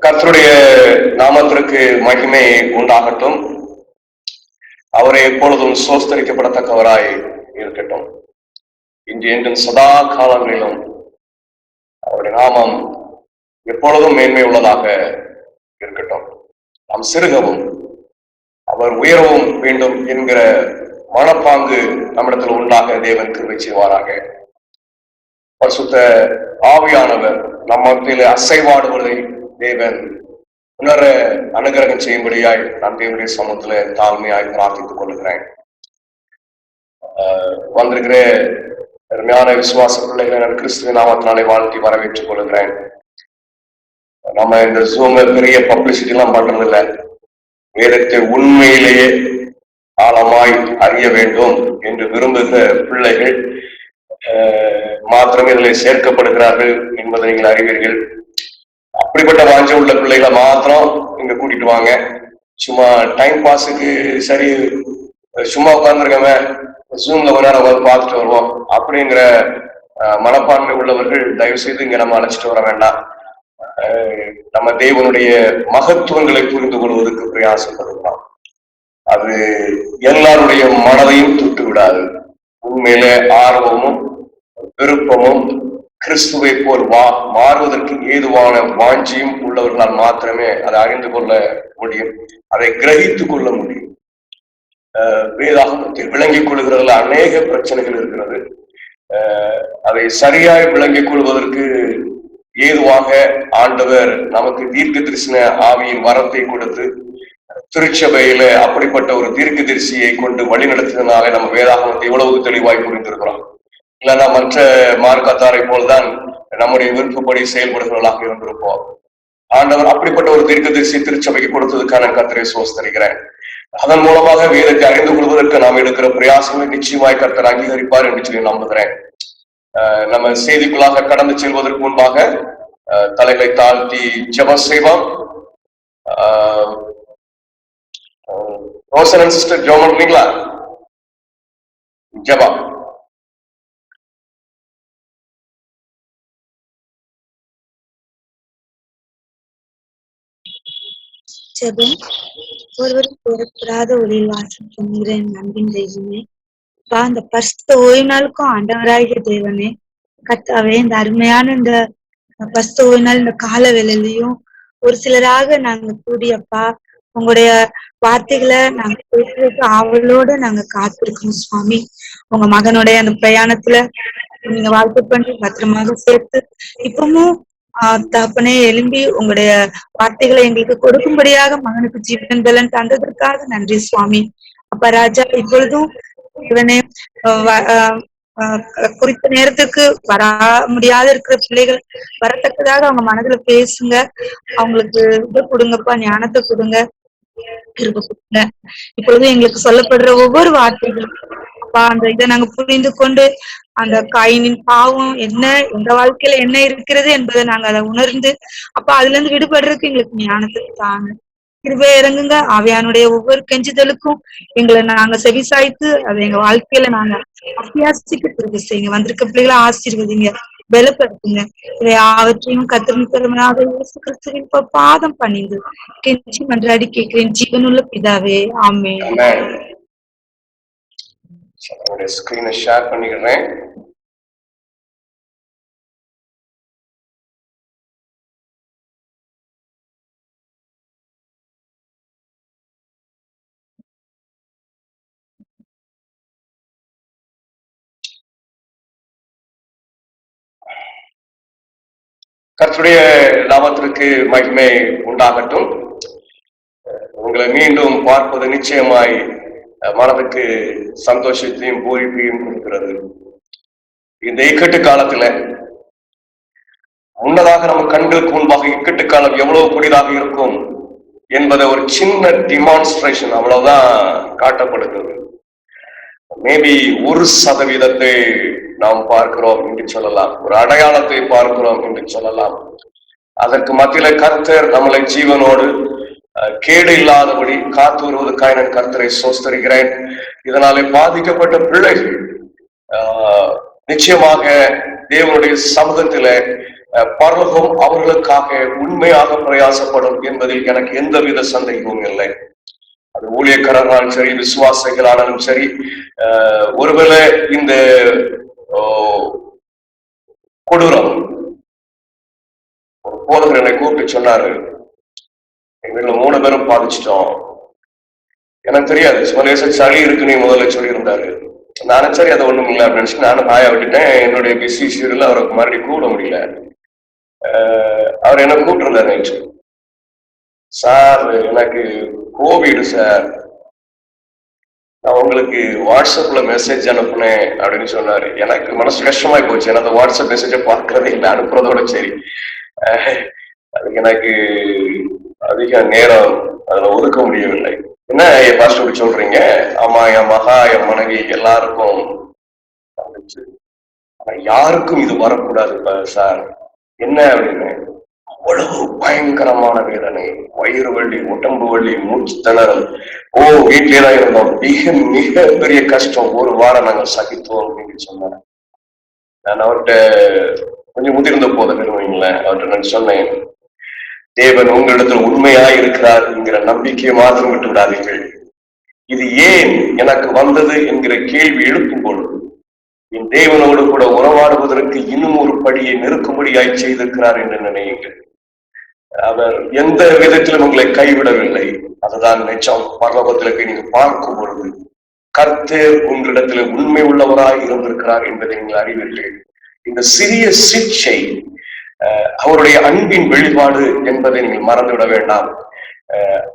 கர்த்தருடைய நாமத்திற்கு மகிமை உண்டாகட்டும். அவரை எப்பொழுதும் சோஸ்தரிக்கப்படத்தக்கவராய் இருக்கட்டும். இன்று என்றும் சதா காலங்களிலும் அவருடைய நாமம் எப்பொழுதும் மேன்மை உள்ளதாக இருக்கட்டும். நாம் சிறுகவும் அவர் உயரவும் வேண்டும் என்கிற மனப்பாங்கு நம்மிடத்தில் உண்டாக தேவன் கிருபை செய்வாராக. பரிசுத்த ஆவியானவர் நம்ம மத்தியிலே அசைவாடுவதை தேவன் உணர அனுகிரகம் செய்யும்படியாய் நான் தேவனுடைய சமூகத்துல தாழ்மையாய் பிரார்த்தித்துக் கொள்கிறேன். வந்திருக்கிற அருமையான விசுவாச பிள்ளைகளை கிறிஸ்துவ நாமத்தினாலே வாழ்த்தி வரவேற்றுக் கொள்கிறேன். நம்ம இந்த ஜூம்ல பெரிய பப்ளிசிட்டி எல்லாம் பண்றது இல்லை. வேதத்தை உண்மையிலேயே ஆழமாய் அறிய வேண்டும் என்று விரும்புகிற பிள்ளைகள் மாத்திரமே இதில் சேர்க்கப்படுகிறார்கள் என்பதை நீங்கள் அறிவீர்கள். அப்படிப்பட்ட வாஞ்ச உள்ள பிள்ளைகளை மாத்திரம் இங்க கூட்டிட்டு வாங்க. சும்மா டைம் பாஸுக்கு சரி சும்மா உட்கார்ந்துருக்கவங்க ஜூம்ல ஒரு நேரம் வந்து பார்த்துட்டு வருவோம் அப்படிங்கிற மனப்பான்மை உள்ளவர்கள் தயவு செய்து இங்க நம்ம அழைச்சிட்டு வர வேண்டாம். நம்ம தேவனுடைய மகத்துவங்களை புரிந்து கொள்வதற்கு பிரயாசப்படுகிறோம். அது எல்லாருடைய மனதையும் தொட்டு விடாது. உண்மையிலே ஆர்வமும் விருப்பமும் கிறிஸ்துவை போல் மாறுவதற்கு ஏதுவான வாஞ்சியும் உள்ளவர்களால் மாத்திரமே அதை அறிந்து கொள்ள முடியும், அதை கிரகித்துக் கொள்ள முடியும். வேதாகமத்தில் விளங்கிக் கொள்கிறதுல அநேக பிரச்சனைகள் இருக்கிறது. அதை சரியாய் விளங்கிக் கொள்வதற்கு ஏதுவாக ஆண்டவர் நமக்கு தீர்க்க தரிசன ஆவியின் வரத்தை கொடுத்து திருச்சபையில அப்படிப்பட்ட ஒரு தீர்க்க தரிசியை கொண்டு வழி நடத்தினாலே நம்ம வேதாகமத்தை எவ்வளவு தெளிவாய் புரிந்திருக்கிறோம். இல்லைன்னா மற்ற மார்க்கத்தாரை போல்தான் நம்முடைய விருப்பப்படி செயல்படுகிறவர்களாக இருந்திருப்போம். ஆண்டவர் அப்படிப்பட்ட ஒரு தீர்க்க தரிசி திருச்சபைக்கு கொடுத்ததுக்கான கர்த்தரை சோஸ்தரிக்கிறேன். அதன் மூலமாக வேதத்தை அறிந்து கொள்வதற்கு நாம் எடுக்கிற பிரயாசங்களை நிச்சயமாய் கர்த்தர் அங்கீகரிப்பார் என்று சொல்லி நம்புகிறேன். நம்ம செய்திக்குள்ளாக கடந்து செல்வதற்கு முன்பாக தலைகளை தாழ்த்தி ஜெபம் செய்வோம். ரோசன் சிஸ்டர் ஜெபம் பண்ணுவீங்களா? ஜெபம். ஜெபம். ஒருவரும் கூறக்கூடாத ஒளியில் வாசம் பண்ணுகிறேன் நம்பின் தெய்வமே, அந்த பரிசுத்த ஓய்வு நாளுக்கும் ஆண்டவராகிய தேவனே கர்த்தாவே, இந்த அருமையான இந்த பரிசுத்த ஓய்வு நாள் இந்த கால வேளையிலையும் ஒரு சிலராக நாங்க கூடியப்பா உங்களுடைய வார்த்தைகளை நாங்க பேசுறதுக்கு ஆவலோட நாங்க காத்திருக்கோம் சுவாமி. உங்க மகனுடைய அந்த பிரயாணத்துல நீங்க வாழ்க்கை பண்ணி பத்திரமாக சேர்த்து இப்பவும் தகப்பனே எழும்பி உங்களுடைய வார்த்தைகளை எங்களுக்கு கொடுக்கும்படியாக மகனுக்கு ஜீவன் பலன் தந்ததற்காக நன்றி சுவாமி. அப்ப ராஜா, இப்பொழுதும் இவனே குறித்த நேரத்துக்கு வரா முடியாத இருக்கிற பிள்ளைகள் வரத்தக்கதாக அவங்க மனதுல பேசுங்க. அவங்களுக்கு இதை கொடுங்கப்பா, ஞானத்தை கொடுங்க, கிருபை கொடுங்க. இப்பொழுது எங்களுக்கு சொல்லப்படுற ஒவ்வொரு வார்த்தைகளும் அப்பா அந்த இதை நாங்க புரிந்து கொண்டு அந்த காயினின் பாவம் என்ன, எங்க வாழ்க்கையில என்ன இருக்கிறது என்பதை நாங்க அதை உணர்ந்து அப்பா அதுல இருந்து விடுபடுறதுக்கு எங்களுக்கு ஞானத்தை தாங்க. கிருபை இறங்குங்க. ஆவியானுடைய ஒவ்வொரு கெஞ்சுதலுக்கும் எங்களை நாங்க செவிசாய்த்து அதை எங்க வாழ்க்கையில நாங்க அபியாசிக்க திருப்பி செய்யுங்க. வந்திருக்க பிள்ளைகளை ஆசீர்வதிங்க, பலப்படுத்துங்க. இதை யாவற்றையும் கர்த்தரின் பெருமையாக இயேசு கிறிஸ்துவின் பாதம் பணிந்து கெஞ்சி மன்றாடி கேட்கிறேன் ஜீவனுள்ள பிதாவே, ஆமென். ஸ்கிரீனை ஷேர் பண்ணிக்கிறேன். கர்த்தருடைய நாமத்திற்கு மகிமை உண்டாகட்டும். உங்களை மீண்டும் பார்ப்பது நிச்சயமாய் மனதுக்கு சந்தோஷத்தையும் பூரிப்பையும் கொடுக்கிறது. இந்த இக்கட்டு காலத்துல முன்னதாக நம்ம கண்களுக்கு முன்பாக இக்கட்டு காலம் எவ்வளவு கொடிதாக இருக்கும் என்பதை ஒரு சின்ன டிமான்ஸ்ட்ரேஷன் அவ்வளவுதான் காட்டப்படுகிறது. மேபி 1% நாம் பார்க்கிறோம் என்று சொல்லலாம், ஒரு அடையாளத்தை பார்க்கிறோம் என்று சொல்லலாம். அதற்கு மத்தியில கர்த்தர் நம்மளை ஜீவனோடு கேடு இல்லாதபடி காத்து வருவதற்காக நான் கர்த்தரை சோஸ்தரிக்கிறேன். இதனாலே பாதிக்கப்பட்ட பிள்ளைகள் நிச்சயமாக தேவனுடைய சமூகத்தில பரலோகம் அவர்களுக்காக உண்மையாக பிரயாசப்படும் என்பதில் எனக்கு எந்தவித சந்தேகமும் இல்லை. அது ஊழியக்காரர்களாலும் சரி, விசுவாசிகளானாலும் சரி. ஒருவேளை இந்த கொடூரம் போதகர் என்னை கூப்பிட்டு சொன்னாரு, எங்க வீட்டுல 3 பேரும் பாதிச்சிட்டோம். எனக்கு தெரியாது, சுமலேச சளி இருக்குன்னு முதல்ல சொல்லியிருந்தாரு. நானும் சரி அதை ஒண்ணும் இல்லை அப்படின்னு நினைச்சு நானும் பாய விட்டுட்டேன். என்னுடைய பிஸி ஷீடில் அவருக்கு மறுபடியும் கூட முடியல. அவர் என்ன கூப்பிட்டு இருந்தார் நேற்று. சார் எனக்கு கோவிட் சார், நான் உங்களுக்கு வாட்ஸ்அப்ல மெசேஜ் அனுப்புனேன் அப்படின்னு சொன்னாரு. எனக்கு மனசு கஷ்டமாய் போச்சு. ஏன்னா அந்த வாட்ஸ்அப் மெசேஜை பார்க்கறதே இல்லை, அனுப்புறதோட சரி. அதுக்கு எனக்கு அதிக நேரம் அதுல ஒதுக்க முடியவில்லை. என்ன பாஸ்டர் சொல்றீங்க? ஆமா, என் மகா, என் மனைவி எல்லாருக்கும் வந்துச்சு. ஆனா யாருக்கும் இது வரக்கூடாது சார். என்ன அப்படின்னு, அவ்வளவு பயங்கரமான வேதனை, வயிறு வலி, உடம்பு வலி, மூச்சு திணறல். வீட்டிலேதான் இருந்தோம், மிக மிக பெரிய கஷ்டம், 1 வாரம் நாங்கள் சகித்தோம் அப்படின்னு சொன்னாங்க. நான் அவர்கிட்ட கொஞ்சம் முதிர்ந்த போத விரும்புவீங்களேன், அவர்கிட்ட நான் சொன்னேன், தேவன் உங்களிடத்தில் உண்மையா இருக்கிறார் என்கிற நம்பிக்கையை மாத்திரம் விட்டு விடாதீர்கள். இது ஏன் எனக்கு வந்தது என்கிற கேள்வி எழுப்பும் பொழுது என் தேவனோடு கூட உறவாடுவதற்கு இன்னும் ஒரு படியை நெருக்கும்படியாய் செய்திருக்கிறார் என்று நினையுங்கள். அவர் எந்த விதத்திலும் உங்களை கைவிடவில்லை. அதுதான் நிச்சயம். பரலோகத்திற்கு நீங்க பார்க்கும் பொழுது கர்த்தர் உங்களிடத்தில் உண்மை உள்ளவராய் இருந்திருக்கிறார் என்பதை நீங்கள் அறிவீர்கள். இந்த சிறிய சிக்ஷை அவருடைய அன்பின் வெளிப்பாடு என்பதை நீங்கள் மறந்துவிட வேண்டாம்.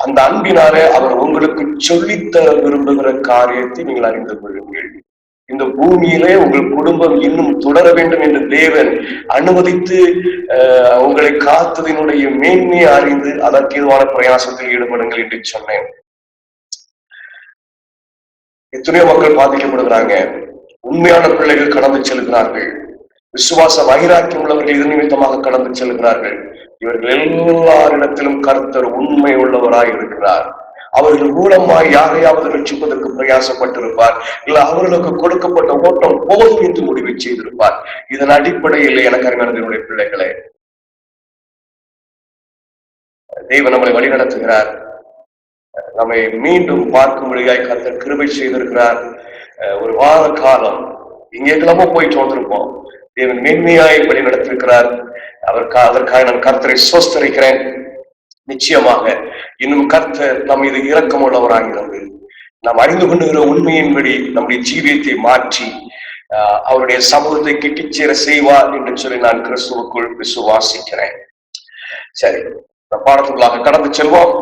அந்த அன்பினாலே அவர் உங்களுக்கு சொல்லித்தர விரும்புகிற காரியத்தை நீங்கள் அறிந்து கொள்ளுங்கள். இந்த பூமியிலே உங்கள் குடும்பம் இன்னும் தொடர வேண்டும் என்று தேவன் அனுமதித்து உங்களை காத்ததினுடைய மேன்மையை அறிந்து அதற்கு எதுவான பிரயாசத்தில் ஈடுபடுங்கள் என்று சொன்னேன். எத்தனையோ மக்கள் பாதிக்கப்படுகிறாங்க. உண்மையான பிள்ளைகள் கடந்து செல்கிறார்கள். விசுவாச வைராக்கியம் உள்ளவர்கள் இது நிமித்தமாக கடந்து செல்கிறார்கள். இவர்கள் எல்லாரிடத்திலும் கர்த்தர் உண்மை உள்ளவராய் இருக்கிறார். அவர்கள் மூலமாய் யாரையாவது ரட்சிப்பதற்கு பிரயாசப்பட்டிருப்பார். இல்ல அவர்களுக்கு கொடுக்கப்பட்ட ஓட்டம் போதும் என்று முடிவை செய்திருப்பார். இதன் அடிப்படையில் எனக்கு அறிஞர்களுடைய பிள்ளைகளே, தேவன் நம்மளை வழிநடத்துகிறார். நம்மை மீண்டும் பார்க்கும்படியாய் கர்த்தர் கிருபை செய்திருக்கிறார். ஒரு வார காலம் எங்கெல்லாமோ போயிட்டு வந்திருப்போம். தேவன் மென்மையாய் வழி நடத்திருக்கிறார். அதற்காக நான் கர்த்தரை சோஸ்தரிக்கிறேன். நிச்சயமாக இன்னும் கர்த்தர் நம் மீது இரக்கம் உள்ளவராகிறது. நாம் அறிந்து கொண்டுகிற உண்மையின்படி நம்முடைய ஜீவியத்தை மாற்றி அவருடைய சமூகத்தை கிட்டிச்சேர செய்வார் என்று சொல்லி நான் கிறிஸ்துவுக்குள் விசுவாசிக்கிறேன். சரி, பாடத்துக்குள்ளாக கடந்து செல்வோம்.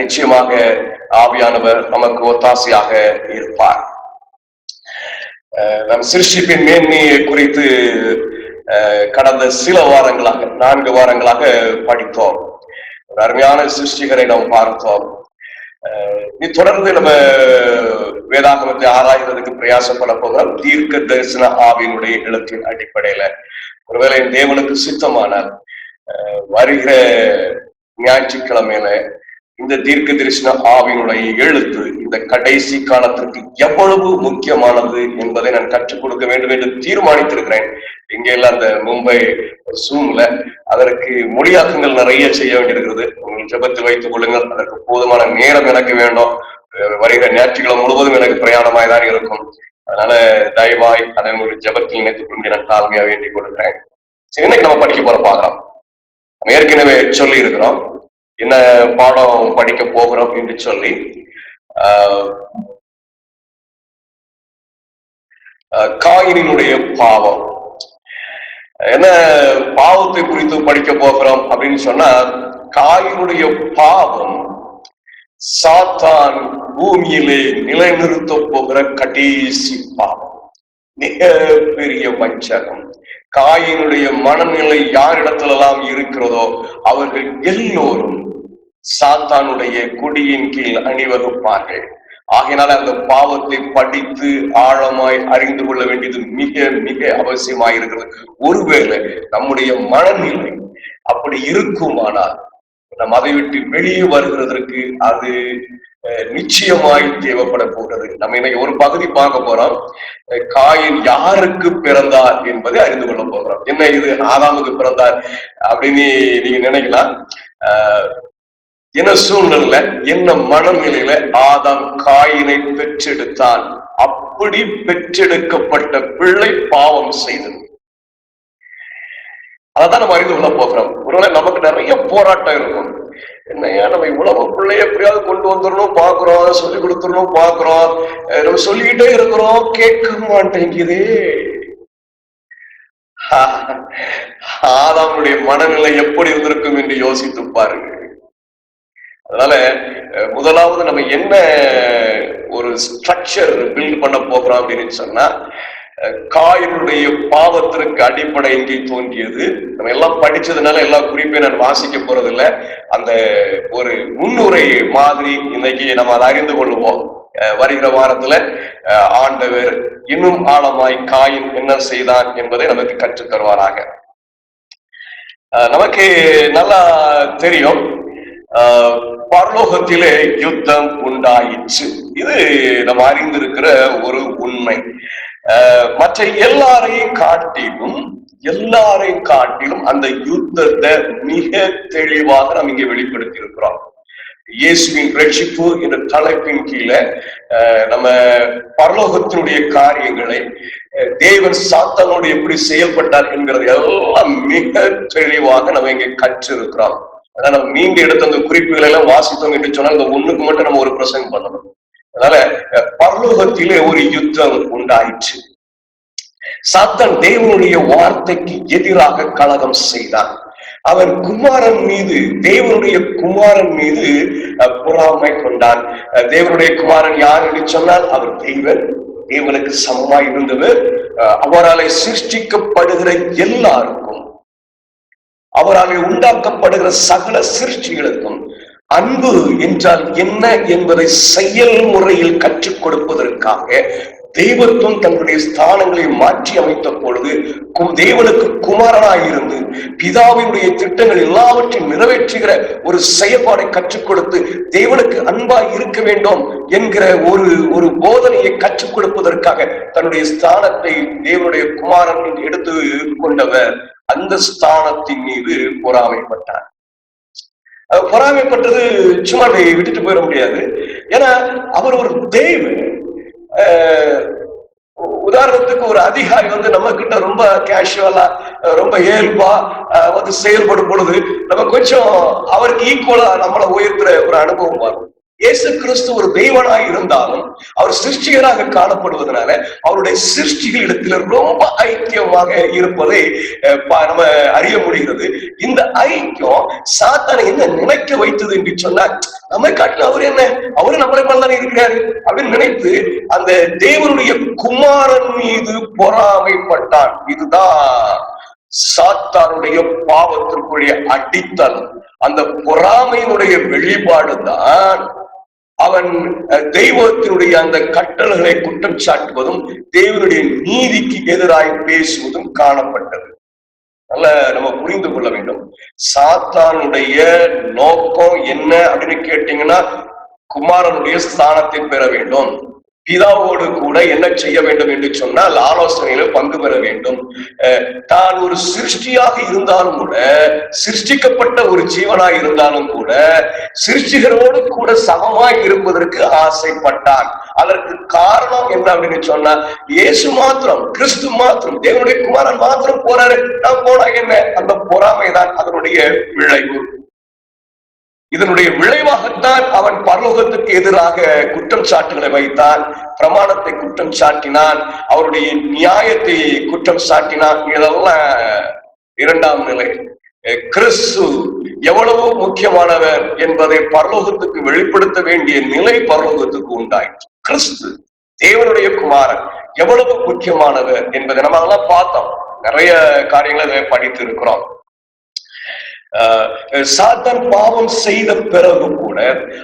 நிச்சயமாக ஆவியானவர் நமக்கு ஒத்தாசையாக இருப்பார். நம் சிருஷ்டிப்பின் மேன்மையை குறித்து கடந்த சில வாரங்களாக 4 வாரங்களாக படித்தோம். ஒரு அருமையான சிருஷ்டிகரை நாம் பார்த்தோம். தொடர்ந்து நம்ம வேதாகமத்தை ஆராய்வதற்கு பிரயாசப்பட போகிறோம். தீர்க்க தரிசன ஆவியினுடைய எழுத்தின் அடிப்படையில ஒருவேளை தேவனுக்கு சித்தமானால் வருகிற ஞாயிற்றுக்கிழமையில இந்த தீர்க்க தரிசன ஆவியினுடைய எழுத்து இந்த கடைசி காலத்திற்கு எவ்வளவு முக்கியமானது என்பதை நான் கற்றுக் கொடுக்க வேண்டும் என்று தீர்மானித்திருக்கிறேன். இங்கெல்லாம் அந்த மும்பை சூம்ல அதற்கு மொழியாக்கங்கள் நிறைய செய்ய வேண்டியிருக்கிறது. உங்கள் ஜெபத்தில் வைத்துக் கொள்ளுங்கள். அதற்கு போதுமான நேரம் எனக்கு வேண்டும். வருகிற ஞாயிற்றுக்கிழமை முழுவதும் எனக்கு பிரயாணமாய்தான் இருக்கும். அதனால தயவாய் அதை ஒரு ஜெபத்தில் நினைத்துக் கொண்டு நான் தாழ்மையா வேண்டிக் கொடுக்கிறேன். சரி, இன்னைக்கு நம்ம படிக்க போற பார்க்கலாம். நம்ம ஏற்கனவே சொல்லி இருக்கிறோம் என்ன பாடம் படிக்க போகிறோம் என்று சொல்லி. காயினுடைய பாவம், என்ன பாவத்தை குறித்து படிக்க போகிறோம் அப்படின்னு சொன்னா, காயினுடைய பாவம் சாத்தான் பூமியிலே நிலைநிறுத்த போகிற கடைசி பாவம், மிக பெரிய வஞ்சகம். காயினுடைய மனநிலை யாரிடத்திலெல்லாம் இருக்கிறதோ அவர்கள் எல்லோரும் சாத்தானுடைய கொடியின் கீழ் அணிவகுப்பார்கள். ஆகையினால அந்த பாவத்தை படித்து ஆழமாய் அறிந்து கொள்ள வேண்டியது மிக மிக அவசியமாயிருக்கிறது. ஒருவேளை நம்முடைய மனநிலை அப்படி இருக்குமானால் நம் அதை விட்டு வெளியே வருகிறதற்கு அது நிச்சயமாய் தேவைப்பட போகிறது. நம்ம இன்னைக்கு ஒரு பகுதி பார்க்க போறோம். காயின் யாருக்கு பிறந்தார் என்பதை அறிந்து கொள்ள போகிறோம். என்ன இது ஆதாமுக்கு பிறந்தார் அப்படின்னு நீங்க நினைக்கலாம். என்ன சூழ்நிலையில, என்ன மனநிலையில ஆதாம் காயினை பெற்றெடுத்தான்? அப்படி பெற்றெடுக்கப்பட்ட பிள்ளை பாவம் செய்தது. அதான் நம்ம அறிந்து கொள்ள போகிறோம். ஒருவேளை நமக்கு நிறைய போராட்டம் இருக்கும். என்னையா நம்ம இவ்வளவு பிள்ளைய எப்படியாவது கொண்டு வந்துடணும் பாக்குறோம், சொல்லி கொடுத்துடணும் பாக்குறோம், நம்ம சொல்லிக்கிட்டே இருக்கிறோம், கேட்க மாட்டேங்குதே. ஆதாமுடைய மனநிலை எப்படி இருந்திருக்கும் என்று யோசித்து பாருங்க. அதனால முதலாவது நம்ம என்ன ஒரு ஸ்ட்ரக்சர் பில்ட் பண்ண போகிறோம் அப்படின்னு சொன்னா, காயினுடைய பாவத்திற்கு அடிப்படை எங்கே தோன்றியது. நம்ம எல்லாம் படிச்சதுனால எல்லா குறிப்பையும் நான் வாசிக்க போறது இல்லை. அந்த ஒரு முன்னுரை மாதிரி இன்னைக்கு நம்ம அதை அறிந்து கொள்வோம். வருகிற வாரத்துல ஆண்டவர் இன்னும் ஆழமாய் காயின் என்ன செய்தான் என்பதை நமக்கு கற்றுத் தருவாராக. நமக்கு நல்லா தெரியும், பரலோகத்திலே யுத்தம் உண்டாயிற்று. இது நம்ம அறிந்திருக்கிற ஒரு உண்மை. மற்ற எல்லாரையும் காட்டிலும் அந்த யுத்தத்தை மிக தெளிவாக நாம் இங்கே வெளிப்படுத்தி இருக்கிறோம். இயேசுவின் ரட்சிப்பு என்ற தலைப்பின் கீழே நம்ம பரலோகத்தினுடைய காரியங்களை, தேவன் சாத்தானோடு எப்படி செயல்பட்டார் என்கிறது எல்லாம் மிக தெளிவாக நம்ம இங்கே கற்றிருக்கிறோம். அதான் நம்ம மீண்டும் எடுத்த அந்த குறிப்புகளை எல்லாம் வாசித்தோம் என்று சொன்னால் இந்த ஒண்ணுக்கு மட்டும் நம்ம ஒரு பிரசங்கம் பண்ணணும். அதனால பரலோகத்திலே ஒரு யுத்தம் உண்டாயிற்று. சாத்தான் தேவனுடைய வார்த்தைக்கு எதிராக கலகம் செய்தான். அவன் குமாரன் மீது, தேவனுடைய குமாரன் மீது பொறாமை கொண்டான். தேவனுடைய குமாரன் யார் என்று சொன்னால் அவர் தேவனுக்கு சமமாய் இருந்தவர். அவரால் சிருஷ்டிக்கப்படுகிற எல்லாருக்கும், அவரால் உண்டாக்கப்படுகிற சகல சிருஷ்டிகளுக்கும் அன்பு என்றால் என்ன என்பதை செயல்முறையில் கற்றுக் கொடுப்பதற்காக தெய்வத்துவம் தன்னுடைய ஸ்தானங்களை மாற்றி அமைத்த பொழுது தேவனுக்கு குமாரனாயிருந்து பிதாவினுடைய திட்டங்கள் எல்லாவற்றையும் நிறைவேற்றுகிற ஒரு செயல்பாடை கற்றுக் கொடுத்து தேவனுக்கு அன்பாய் இருக்க வேண்டும் என்கிற ஒரு போதனையை கற்றுக் கொடுப்பதற்காக தன்னுடைய ஸ்தானத்தை தேவனுடைய குமாரன் என்று எடுத்து கொண்டவர் அந்த ஸ்தானத்தின் மீது பொறாமைப்பட்டார். பொறாமைப்பட்டது சும்மா விட்டுட்டு போயிட முடியாது. ஏன்னா அவர் ஒரு தேவன். உதாரணத்துக்கு ஒரு அதிகாரி நம்ம கிட்ட ரொம்ப கேஷுவலா, ரொம்ப இயல்பா செயல்படும் பொழுது நம்ம கொஞ்சம் அவருக்கு ஈக்குவலா நம்மளை உயர்த்துற ஒரு அனுபவம் வரும். இயேசு கிறிஸ்து ஒரு தெய்வனாய் இருந்தாலும் அவர் சிருஷ்டிகராக காணப்படுவதனால அவருடைய சிருஷ்டிகளிடத்துல ரொம்ப ஐக்கியமாக இருப்பதை நம்ம அறிய முடிகிறது. இந்த ஐக்கியம் சாத்தானை என்ன நினைக்க வைத்தது என்று சொன்னால், நம்ம காட்டில அவரு நம்மளை மேலதான் இருக்கிறாரு அப்படின்னு நினைத்து அந்த தேவனுடைய குமாரன் மீது பொறாமைப்பட்டான். இதுதான் சாத்தானுடைய பாவத்திற்குரிய அடித்தளம். அந்த பொறாமையினுடைய வெளிப்பாடுதான் அவன் தெய்வத்தினுடைய அந்த கட்டளைகளை குற்றம் சாட்டுவதும் தேவனுடைய நீதிக்கு எதிராக பேசுவதும் காணப்பட்டது. நல்ல நம்ம புரிந்து கொள்ள வேண்டும். சாத்தானுடைய நோக்கம் என்ன அப்படின்னு கேட்டீங்கன்னா, குமாரனுடைய ஸ்தானத்தை பெற வேண்டும், பிதாவோடு கூட என்ன செய்ய வேண்டும் என்று சொன்னால் ஆலோசனையில பங்கு பெற வேண்டும். தான் ஒரு சிருஷ்டியாக இருந்தாலும் கூட, சிருஷ்டிக்கப்பட்ட ஒரு ஜீவனாய் இருந்தாலும் கூட, சிருஷ்டிகரோடு கூட சமமாய் இருப்பதற்கு ஆசைப்பட்டான். அதற்கு காரணம் என்ன அப்படின்னு சொன்னா, இயேசு மாத்திரம், கிறிஸ்து மாத்திரம், தேவனுடைய குமாரன் மாத்திரம் போறாரு, நான் போனா என்ன? அந்த பொறாமைதான் அதனுடைய விளைவு. இதனுடைய விளைவாகத்தான் அவன் பரலோகத்துக்கு எதிராக குற்றம் சாட்டுகளை வைத்தான், பிரமாணத்தை குற்றம் சாட்டினான், அவருடைய நியாயத்தை குற்றம் சாட்டினான். இதெல்லாம் இரண்டாம் நிலை. கிறிஸ்து எவ்வளவு முக்கியமானவர் என்பதை பரலோகத்துக்கு வெளிப்படுத்த வேண்டிய நிலை பரலோகத்துக்கு உண்டாயிற்று. கிறிஸ்து தேவனுடைய குமாரன் எவ்வளவு முக்கியமானவர் என்பதை நம்ம அதெல்லாம் பார்த்தோம். நிறைய காரியங்களை படித்து இருக்கிறோம். சாத்தான் பாவம் செய்த பிறகு கூட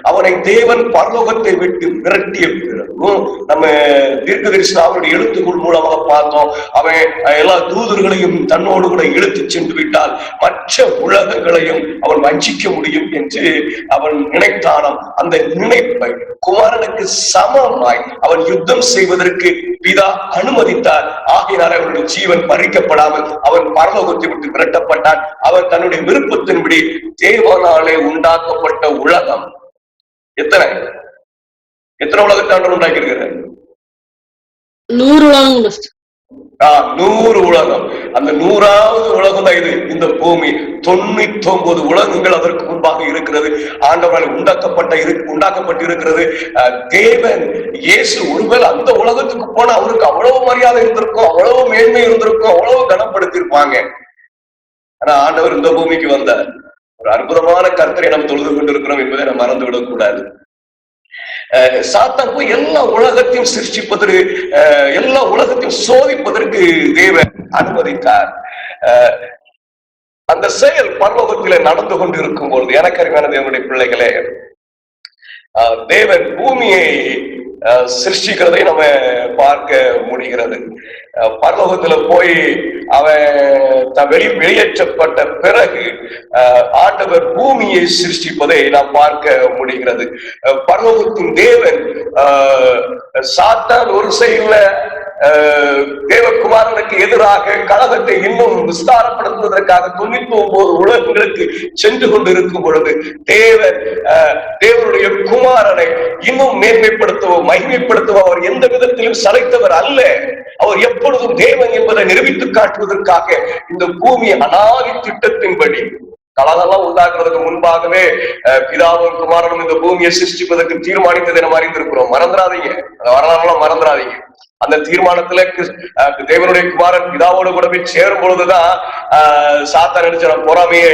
அவனை தேவன் பரலோகத்தை விட்டு விரட்டிய பிறகும் நம்ம தீர்க்கதரிசன அவருடைய எழுத்துக்கள் மூலமாக பார்த்தோம். அவன் எல்லா தூதர்களையும் தன்னோடு கூட இழுத்து சென்று விட்டால் மற்ற உலகங்களையும் அவன் வஞ்சிக்க முடியும் என்று அவன் நினைத்தானாம். அந்த நினைப்பை குமாரனுக்கு சமமாய் அவன் யுத்தம் செய்வதற்கு பிதா அனுமதித்தார். ஆகினால் அவனுடைய ஜீவன் பறிக்கப்படாமல் அவன் பரலோகத்தை விட்டு விரட்டப்பட்டான். அவன் தன்னுடைய விருப்பத்தின்படி தேவனாலே உண்டாக்கப்பட்ட உலகம் எத்தனை உலகத்தாண்டு உண்டாக்கி இருக்கிறார்? 100 உலகம். 100 உலகம். அந்த 100வது உலகம் தான் இது, இந்த பூமி. 99 உலகங்கள் அதற்கு முன்பாக இருக்கிறது. ஆண்டவரால் உண்டாக்கப்பட்டு இருக்கிறது. தேவன் இயேசு ஒருவேளை அந்த உலகத்துக்கு போனா அவருக்கு அவ்வளவு மரியாதை இருந்திருக்கும், அவ்வளவு மேன்மை இருந்திருக்கும், அவ்வளவு கனப்படுத்திருப்பாங்க. ஆனா ஆண்டவர் இந்த பூமிக்கு வந்தார். ஒரு அற்புதமான கர்த்தரை நாம் தொழுது கொண்டிருக்கிறோம் என்பதை நாம் மறந்து விடக்கூடாது. சாத்தான் போய் எல்லா உலகத்தையும் சிருஷ்டிப்பதற்கு, எல்லா உலகத்தையும் சோதிப்பதற்கு தேவன் அனுமதித்தார். அந்த செயல் பரலோகத்திலே நடந்து கொண்டு இருக்கும் பொழுது, எனக்கு அறிவான தேவனுடைய பிள்ளைகளே, தேவன் பூமியை சிருஷ்டிக்கிறதை நம்ம பார்க்க முடிகிறது. பரலோகத்துல போய் அவன் வெளியேற்றப்பட்ட பிறகு ஆண்டவர் பூமியை சிருஷ்டிப்பதை நாம் பார்க்க முடிகிறது. பரலோகத்தின் தேவன் சாத்தான் ஒரு செயல்ல தேவகுமாரனுக்கு எதிராக கழகத்தை இன்னும் விஸ்தாரப்படுத்துவதற்காக 99 உலகங்களுக்கு சென்று கொண்டிருக்கும் பொழுது தேவனுடைய குமாரனை இன்னும் மேன்மைப்படுத்தவோ மகிமைப்படுத்தவோ அவர் எந்த விதத்திலும் சளைத்தவர் அல்ல. அவர் எப்பொழுதும் தேவன் என்பதை நிரூபித்து காட்டுவதற்காக இந்த பூமி அநாதி திட்டத்தின்படி கலகெல்லாம் உண்டாக்குறதுக்கு முன்பாகவே பிதாவும் குமாரனும் இந்த பூமியை சிருஷ்டிப்பதற்கு தீர்மானித்ததை நம்ம அறிந்திருக்கிறோம். மறந்துடாதீங்க, அந்த வரலாறுலாம் மறந்துடாதீங்க. அந்த தீர்மானத்துல தேவனுடைய குமாரன் பிதாவோடு கூட போய் சேரும் பொழுதுதான் சாத்தான் நினைச்ச பொறாமையை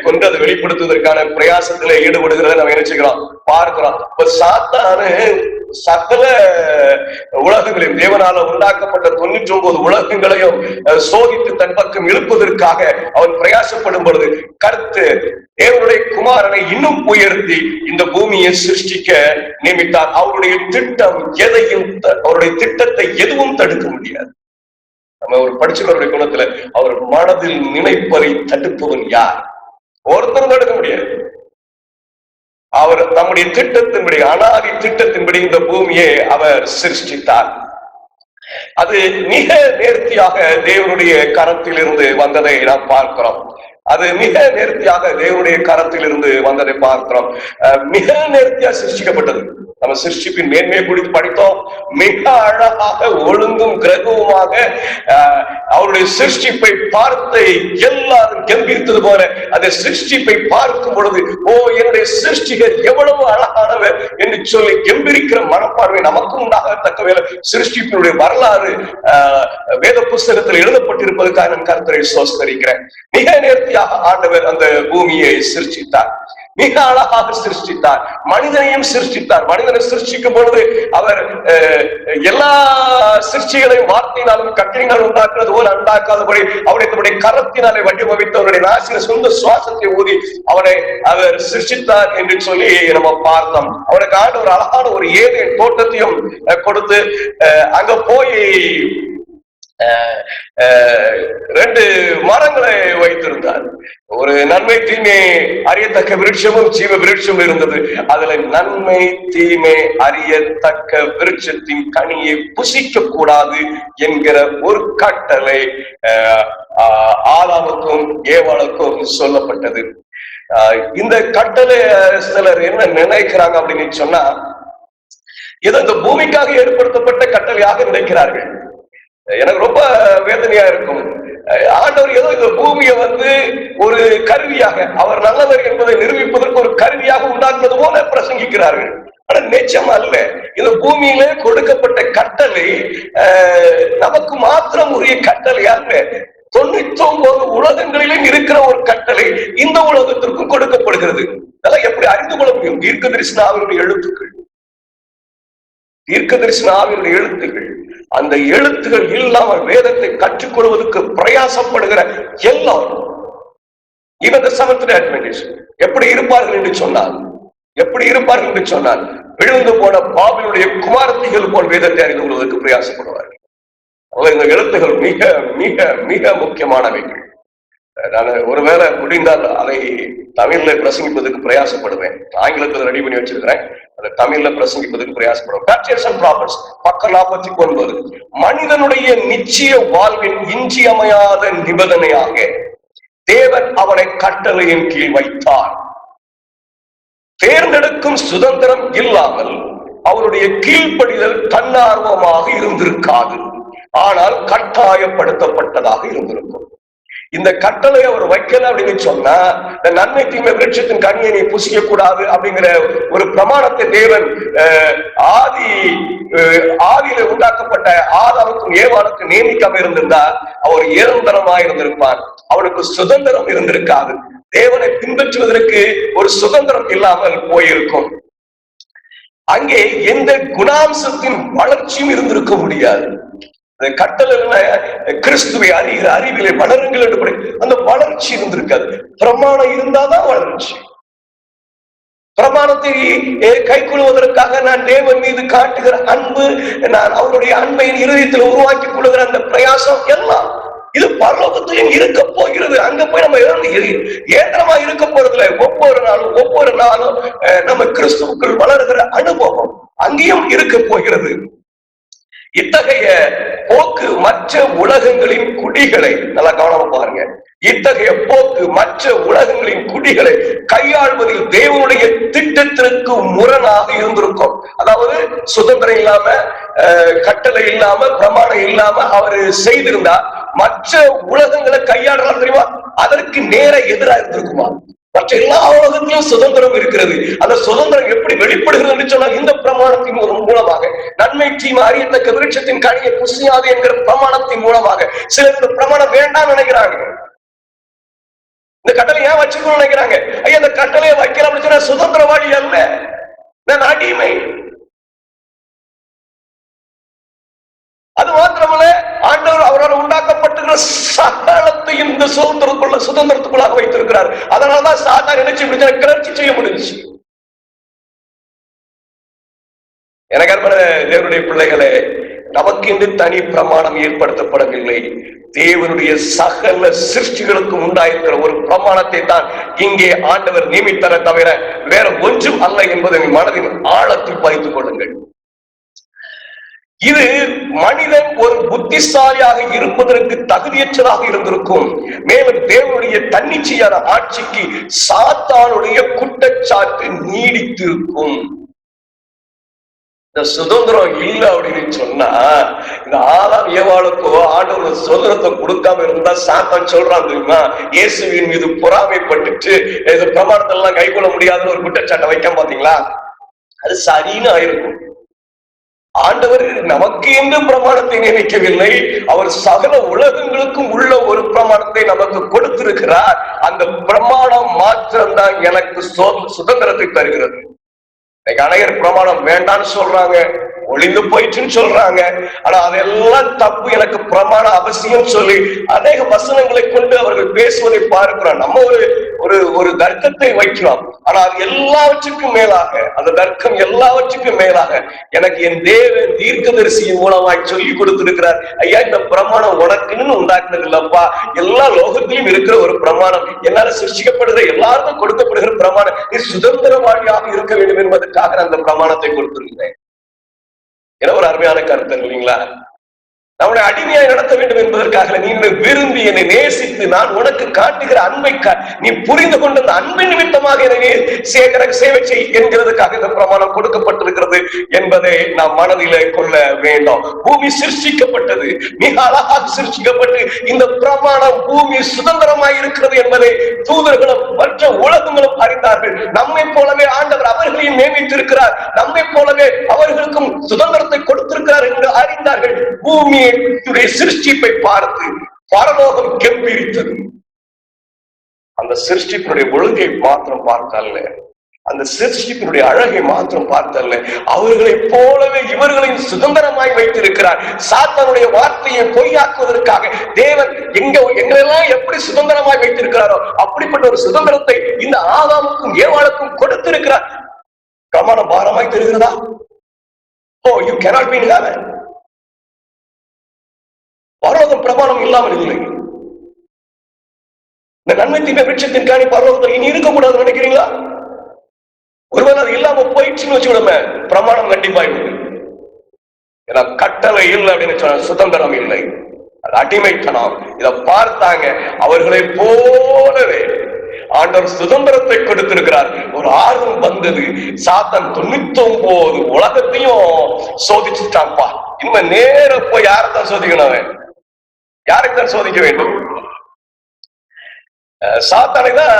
கொண்டு அதை வெளிப்படுத்துவதற்கான பிரயாசத்துல ஈடுபடுகிறத நம்ம நினைச்சுக்கிறோம், பார்க்கிறோம். இப்ப சாத்தானு சகல உலகங்களையும், தேவனால உண்டாக்கப்பட்ட 99 உலகங்களையும் சோதித்து தன் பக்கம் இழுப்பதற்காக அவன் பிரயாசப்படும் பொழுது கர்த்தர் தேவனுடைய குமாரனை இன்னும் உயர்த்தி இந்த பூமியை சிருஷ்டிக்க நியமித்தார். அவருடைய திட்டம் அவருடைய திட்டத்தை எதுவும் தடுக்க முடியாது. நம்ம ஒரு படிச்சவருடைய குணத்துல அவர் மனதில் நினைப்பதை தடுப்பவன் யார்? ஒருத்தரும் தடுக்க முடியாது. அவர் தம்முடைய திட்டத்தின்படி, அனாதி திட்டத்தின்படி இந்த பூமியை அவர் சிருஷ்டித்தார். அது மிக நேர்த்தியாக தேவனுடைய கரத்தில் இருந்து வந்ததை நாம் பார்க்கிறோம். அது மிக நேர்த்தியாக தேவனுடைய கரத்தில் இருந்து வந்ததை பார்க்கிறோம். மிக நேர்த்தியா சிருஷ்டிக்கப்பட்டது. நம்ம சிருஷ்டிப்பின் மேன்மையை குறித்து படித்தோம். மிக அழகாக ஒழுங்கும் கிரகவுமாக அவருடைய சிருஷ்டிப்பை பார்த்து எல்லாரும் கம்பீரித்தது போல அந்த சிருஷ்டிப்பை பார்க்கும் பொழுது, ஓ என்னுடைய சிருஷ்டிகர் எவ்வளவு அழகானவர் என்று சொல்லி கம்பீரிக்கிற மனப்பார்வை நமக்கும் உண்டாகத்தக்க வேலை சிருஷ்டிப்பினுடைய வரலாறு வேத புஸ்தகத்தில் எழுதப்பட்டிருப்பதற்காக நான் கர்த்தரை ஸ்தோத்திரிக்கிறேன். மிக நேர்த்தியாக ஆண்டவர் அந்த பூமியை சிருஷ்டித்தார். மிக அழகாக சிருஷ்டித்தார். மனிதனையும் சிருஷ்டித்தார். மனிதனை சிருஷ்டிக்கும் பொழுது அவர் எல்லா சிருஷ்டிகளையும் வார்த்தையினாலும் கட்டளையினாலும் உண்டாக்குறது போல உண்டாக்காதபடி அவனை தன்னுடைய கரத்தினாலே வடிவமைத்து அவருடைய நாசில சொந்த சுவாசத்தை ஊதி அவனை அவர் சிருஷ்டித்தார் என்று சொல்லி நம்ம பார்த்தோம். அவனுக்கு ஆண்டு ஒரு அழகான ஒரு ஏதேன் தோட்டத்தையும் கொடுத்து அங்க போய் 2 மரங்களை வைத்திருந்தார். ஒரு நன்மை தீமை அறியத்தக்க விருட்சமும் ஜீவ விருட்சமும் இருந்தது. அதுல நன்மை தீமை அறியத்தக்க விருட்சத்தின் கனியை புசிக்க கூடாது என்கிற ஒரு கட்டளை ஆதாமுக்கும் ஏவாளுக்கும் சொல்லப்பட்டது. இந்த கட்டளை சிலர் என்ன நினைக்கிறாங்க அப்படின்னு சொன்னா, ஏதோ இந்த பூமிக்காக ஏற்படுத்தப்பட்ட கட்டளையாக நினைக்கிறார்கள். எனக்கு ரொம்ப வேதனையா இருக்கும். ஆண்டவர் ஏதோ இந்த பூமியை ஒரு கருவியாக, அவர் நல்லவர் என்பதை நிரூபிப்பதற்கு ஒரு கருவியாக உண்டாக்குவது போல பிரசங்கிக்கிறார்கள். ஆனா நிச்சயம் அல்ல. இந்த பூமியில கொடுக்கப்பட்ட கட்டளை நமக்கு மாத்திரம் உரிய கட்டளை அல்ல. 99 உலகங்களிலும் இருக்கிற ஒரு கட்டளை இந்த உலகத்திற்கும் கொடுக்கப்படுகிறது. அதெல்லாம் எப்படி அறிந்து கொள்ள முடியும்? தீர்க்கதரிசன ஆவியினுடைய எழுத்துக்கள், தீர்க்கதரிசன ஆவியினுடைய எழுத்துக்கள். அந்த எழுத்துகள் இல்லாமல் வேதத்தை கற்றுக்கொள்வதற்கு பிரயாசப்படுகிற எல்லாரும் Even the Seventh-day Adventists எப்படி இருப்பார்கள் என்று சொன்னால் விழுந்து போன பாபிலுடைய குமாரத்திகள் போல் வேதத்தை அறிந்து கொள்வதற்கு பிரயாசப்படுவார்கள். இந்த எழுத்துகள் மிக மிக மிக முக்கியமானவைகள். நான் ஒருவேளை முடிந்தால் அதை தமிழ்ல பிரசங்கிப்பதற்கு பிரயாசப்படுவேன். ஆங்கிலத்தில் ரெடி பண்ணி வச்சிருக்கிறேன், அதை தமிழ்ல பிரசங்கிப்பதற்கு பிரயாசப்படுவேன். பக்கம் 49. மனிதனுடைய நிச்சய வாழ்வின் இன்றியமையாத நிபந்தனையாக தேவன் அவனை கட்டளையின் கீழ் வைத்தார். தேர்ந்தெடுக்கும் சுதந்திரம் இல்லாமல் அவருடைய கீழ்ப்படிதல் தன்னார்வமாக இருந்திருக்காது, ஆனால் கட்டாயப்படுத்தப்பட்டதாக இருந்திருக்கும். இந்த கட்டளை அவர் வைக்கல அப்படின்னு சொன்னா, இந்த நன்மை தீமை விருட்சத்தின் கனியை நீ புசிக்க கூடாது அப்படிங்கிற ஒரு பிரமாணத்தை தேவன் ஆதியில உண்டாக்கப்பட்ட ஆதாமுக்கும் ஏவாளுக்கும் நியமிக்காம இருந்திருந்தா அவர் ஏரந்தரமா இருந்திருப்பார். அவனுக்கு சுதந்திரம் இருந்திருக்காது. தேவனை பின்பற்றுவதற்கு ஒரு சுதந்திரம் இல்லாமல் போயிருக்கும். அங்கே எந்த குணாம்சத்தின் வளர்ச்சியும் இருந்திருக்க முடியாது. கட்டளை கிறிஸ்துவை அறிகிற அறிவிலை வளருங்கள் என்று அந்த வளர்ச்சி இருந்திருக்காது. பிரமாணம் இருந்தாதான் வளர்ச்சி. பிரமாணத்தை கை கொள்வதற்காக நான் தேவன் மீது காட்டுகிற அன்பு, நான் அவருடைய அன்பை இருதயத்தில் உருவாக்கி கொள்ளுகிற அந்த பிரயாசம் எல்லாம் இது பரலோகத்திலும் இருக்க போகிறது. அங்க போய் நம்ம ஏந்திரமா இருக்க போறதுல ஒவ்வொரு நாளும் நம்ம கிறிஸ்துவுக்குள் வளர்கிற அனுபவம் அங்கேயும் இருக்க போகிறது. இத்தகைய போக்கு மற்ற உலகங்களின் குடிகளை, நல்லா கவனமா பாருங்க, இத்தகைய போக்கு மற்ற உலகங்களின் குடிகளை கையாள்வதில் தேவனுடைய திட்டத்திற்கு முரணாக இருந்திருக்கும். அதாவது சுதந்திரம் இல்லாம, கட்டளை இல்லாம, பிரமாணம் இல்லாம அவர் செய்திருந்தா மற்ற உலகங்களை கையாடலாம் தெரியுமா, அதற்கு நேர எதிராக இருந்திருக்குமா? மற்ற எல்லா உலகத்திலும் சுதந்திரம் இருக்கிறது. அந்த சுதந்திரம் எப்படி வெளிப்படுகிறது என்று சொன்னால் இந்த பிரமாணத்தின் மூலமாக, நன்மை தீமை அறியத்தக்க விருட்சத்தின் கனியை புசியாது என்கிற பிரமாணத்தின் மூலமாக. சிலர் இந்த பிரமாணம் வேண்டாம் நினைக்கிறாங்க, இந்த கட்டளை ஏன் வச்சுக்கணும்னு நினைக்கிறாங்க. ஐயா, இந்த கட்டளையை வைக்கலாம் அப்படின்னு சொன்னா சுதந்திரவாதி அல்ல, நான் அடிமை. அது மாத்திரமல்ல, ஆண்டவர் அவரால் உண்டாக்கப்பட்டிருக்கிற சகலத்தையும் இந்த சுதந்திரத்துக்குள்ளாக வைத்திருக்கிறார். அதனாலதான் சாத்தான் நினைச்சு கிளர்ச்சி செய்ய முடிஞ்சு. எனக்கு அன்பான தேவனுடைய பிள்ளைகளே, நமக்கு இன்று தனி பிரமாணம் ஏற்படுத்தப்படவில்லை. தேவனுடைய சகல சிருஷ்டிகளுக்கும் உண்டாயிருக்கிற ஒரு பிரமாணத்தை தான் இங்கே ஆண்டவர் நியமித்தர தவிர வேற ஒன்றும் அல்ல என்பதை மனதின் ஆழத்தில் பதித்துக் கொள்ளுங்கள். இது மனிதன் ஒரு புத்திசாலியாக இருப்பதற்கு தகுதியற்றதாக இருந்திருக்கும். மேலும் தேவனுடைய தன்னிச்சையான ஆட்சிக்கு சாத்தானுடைய குற்றச்சாட்டு நீடித்திருக்கும். இந்த சுதந்திரம் இல்லை அப்படின்னு சொன்னா, இந்த ஆதாம் ஏவாளுக்கோ ஆண்டவர் சுதந்திரத்தை கொடுக்காம இருந்தா சாத்தான் சொல்றான் தெரியுமா, இயேசுவின் மீது பொறாமைப்பட்டுட்டு இது பிரமாணத்தை எல்லாம் கை கொள்ள முடியாதுன்னு ஒரு குற்றச்சாட்டை வைக்க பாத்தீங்களா, அது சரின்னு ஆயிருக்கும். ஆண்டவர் நமக்கு என்று பிரமாணத்தை நியமிக்கவில்லை, அவர் சகல உலகங்களுக்கும் உள்ள ஒரு பிரமாணத்தை நமக்கு கொடுத்திருக்கிறார். அந்த பிரமாணம் மாத்திரம்தான் எனக்கு சுதந்திரத்தை தருகிறது. அநேகர் பிரமாணம் வேண்டான்னு சொல்றாங்க, ஒளிந்து போயிட்டுன்னு சொல்றாங்க. ஆனா அதெல்லாம் தப்பு, எனக்கு பிரமாண அவசியம் சொல்லி அநேக வசனங்களை கொண்டு அவர்கள் பேசுவதை பார்க்கிறோம். நம்ம ஒரு தர்க்கத்தை வைக்கிறோம். ஆனா அது எல்லாவற்றுக்கும் மேலாக, அந்த தர்க்கம் எல்லாவற்றுக்கும் மேலாக எனக்கு என் தேவன் தீர்க்கதரிசியின் மூலமாய் சொல்லி கொடுத்திருக்கிறார். ஐயா, இந்த பிரமாணம் உனக்குன்னு உண்டாக்குனது இல்லப்பா, எல்லா லோகத்திலும் இருக்கிற ஒரு பிரமாணம், என்னால சிருஷ்டிக்கப்படுகிற எல்லாருக்கும் கொடுக்கப்படுகிற பிரமாணம், நீ சுதந்திரவாளியாக இருக்க வேண்டும் என்பதற்காக அந்த பிரமாணத்தை கொடுத்திருக்கிறேன். என ஒரு அருமையான கருத்து இல்லைங்களா? நம்மளை அடிமையாய் நடத்த வேண்டும் என்பதற்காக நீ விரும்பி என்னை நேசித்து நான் உனக்கு காட்டுகிற அன்பை நீ புரிந்து கொண்ட அந்த அன்பின் நிமித்தமாக எனவே சேவை செய் என்கிறதுக்காக இந்த பிரமாணம் கொடுக்கப்பட்டிருக்கிறது என்பதை நாம் மனதிலே கொள்ள வேண்டும். பூமி சிருஷ்டிக்கப்பட்டது, மிக அழகாக சிருஷ்டிக்கப்பட்டு இந்த பிரமாணம் பூமி சுதந்திரமாய் இருக்கிறது என்பதை தூதர்களும் மற்ற உலகங்களும் அறிந்தார்கள். நம்மை போலவே ஆண்டவர் அவர்களையும் நியமித்திருக்கிறார், நம்மை போலவே அவர்களுக்கும் சுதந்திரத்தை கொடுத்திருக்கிறார் என்று அறிந்தார்கள். பூமி சிருஷ்டிப்பை பார்த்து பரலோகம் கெம்பீரித்தது. அந்த சிருஷ்டிப்பினுடைய ஒழுங்கை மாத்திரம் பார்த்தல்ல, அந்த சிருஷ்டிப்பினுடைய அழகை மாத்திரம் பார்த்தல்ல, அவர்களைப் போலவே இவர்களையும் சுதந்திரமாய் வைத்திருக்கிறார். சாத்தானுடைய வார்த்தையை பொய்யாக்குவதற்காக தேவன் எங்களெல்லாம் எப்படி சுதந்திரமாய் வைத்திருக்கிறார் இருக்கிறாரோ அப்படிப்பட்ட ஒரு சுதந்திரத்தை இந்த ஆதாமுக்கும் ஏவாளுக்கும் கொடுத்திருக்கிறார். பிரமாணம் பாரமாய் தெரிகிறதா? ஓ, you cannot be in heaven. பரலோகம் பிரமாணம் இல்லாமல் இல்லை. இந்த நன்மை தீமை விருட்சத்தின் காணி பரலோகத்தில் இனி இருக்கக்கூடாதுன்னு நினைக்கிறீங்களா? ஒருவேளை அது இல்லாம போயிடுச்சுன்னு வச்சுக்கிடுமே, பிரமாணம் கண்டிப்பாய் உண்டு. ஏன்னா கட்டளை இல்லை அப்படின்னு சொன்ன சுதந்திரம் இல்லை, அது அடிமைத்தனம். இதை பார்த்தாங்க. அவர்களை போலவே ஆண்டவர் சுதந்திரத்தை கொடுத்திருக்கிறார். ஒரு ஆர்வம் வந்தது. சாத்தான் 99 உலகத்தையும் சோதிச்சுட்டான்ப்பா. இனிமே நேர போய் யாரைத்தான் சோதிக்கணும்? அவன் யாரைத்தான் சோதிக்க வேண்டும்? சாத்தானை தான்,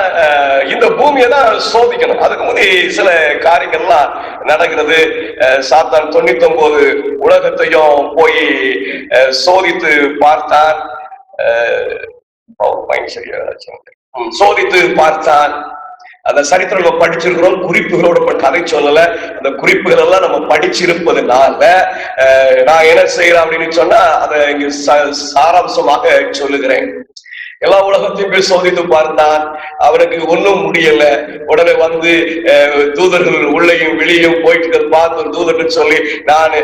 இந்த பூமியை தான் சோதிக்கணும். அதுக்கு முந்தி சில காரியங்கள்லாம் நடக்கிறது. சாத்தான் 99 உலகத்தையும் போய் சோதித்து பார்த்தான். சோதித்து பார்த்தான். அந்த சரித்திரம் நம்ம படிச்சிருக்கிறோம், குறிப்புகளோட கதை சொல்லல. அந்த குறிப்புகள் எல்லாம் நம்ம படிச்சிருப்பதுனால நான் என்ன செய்யறேன் அப்படின்னு சொன்னா அதை இங்க சாராம்சமாக சொல்லுகிறேன். எல்லா உலகத்தையும் போய் சோதித்து பார்த்தான். அவனுக்கு ஒன்னும் முடியல. உடனே வந்து தூதர்கள் உள்ளேயும் வெளியும் போயிட்டு பார்த்து ஒரு தூதர்கள் சொல்லி, நான்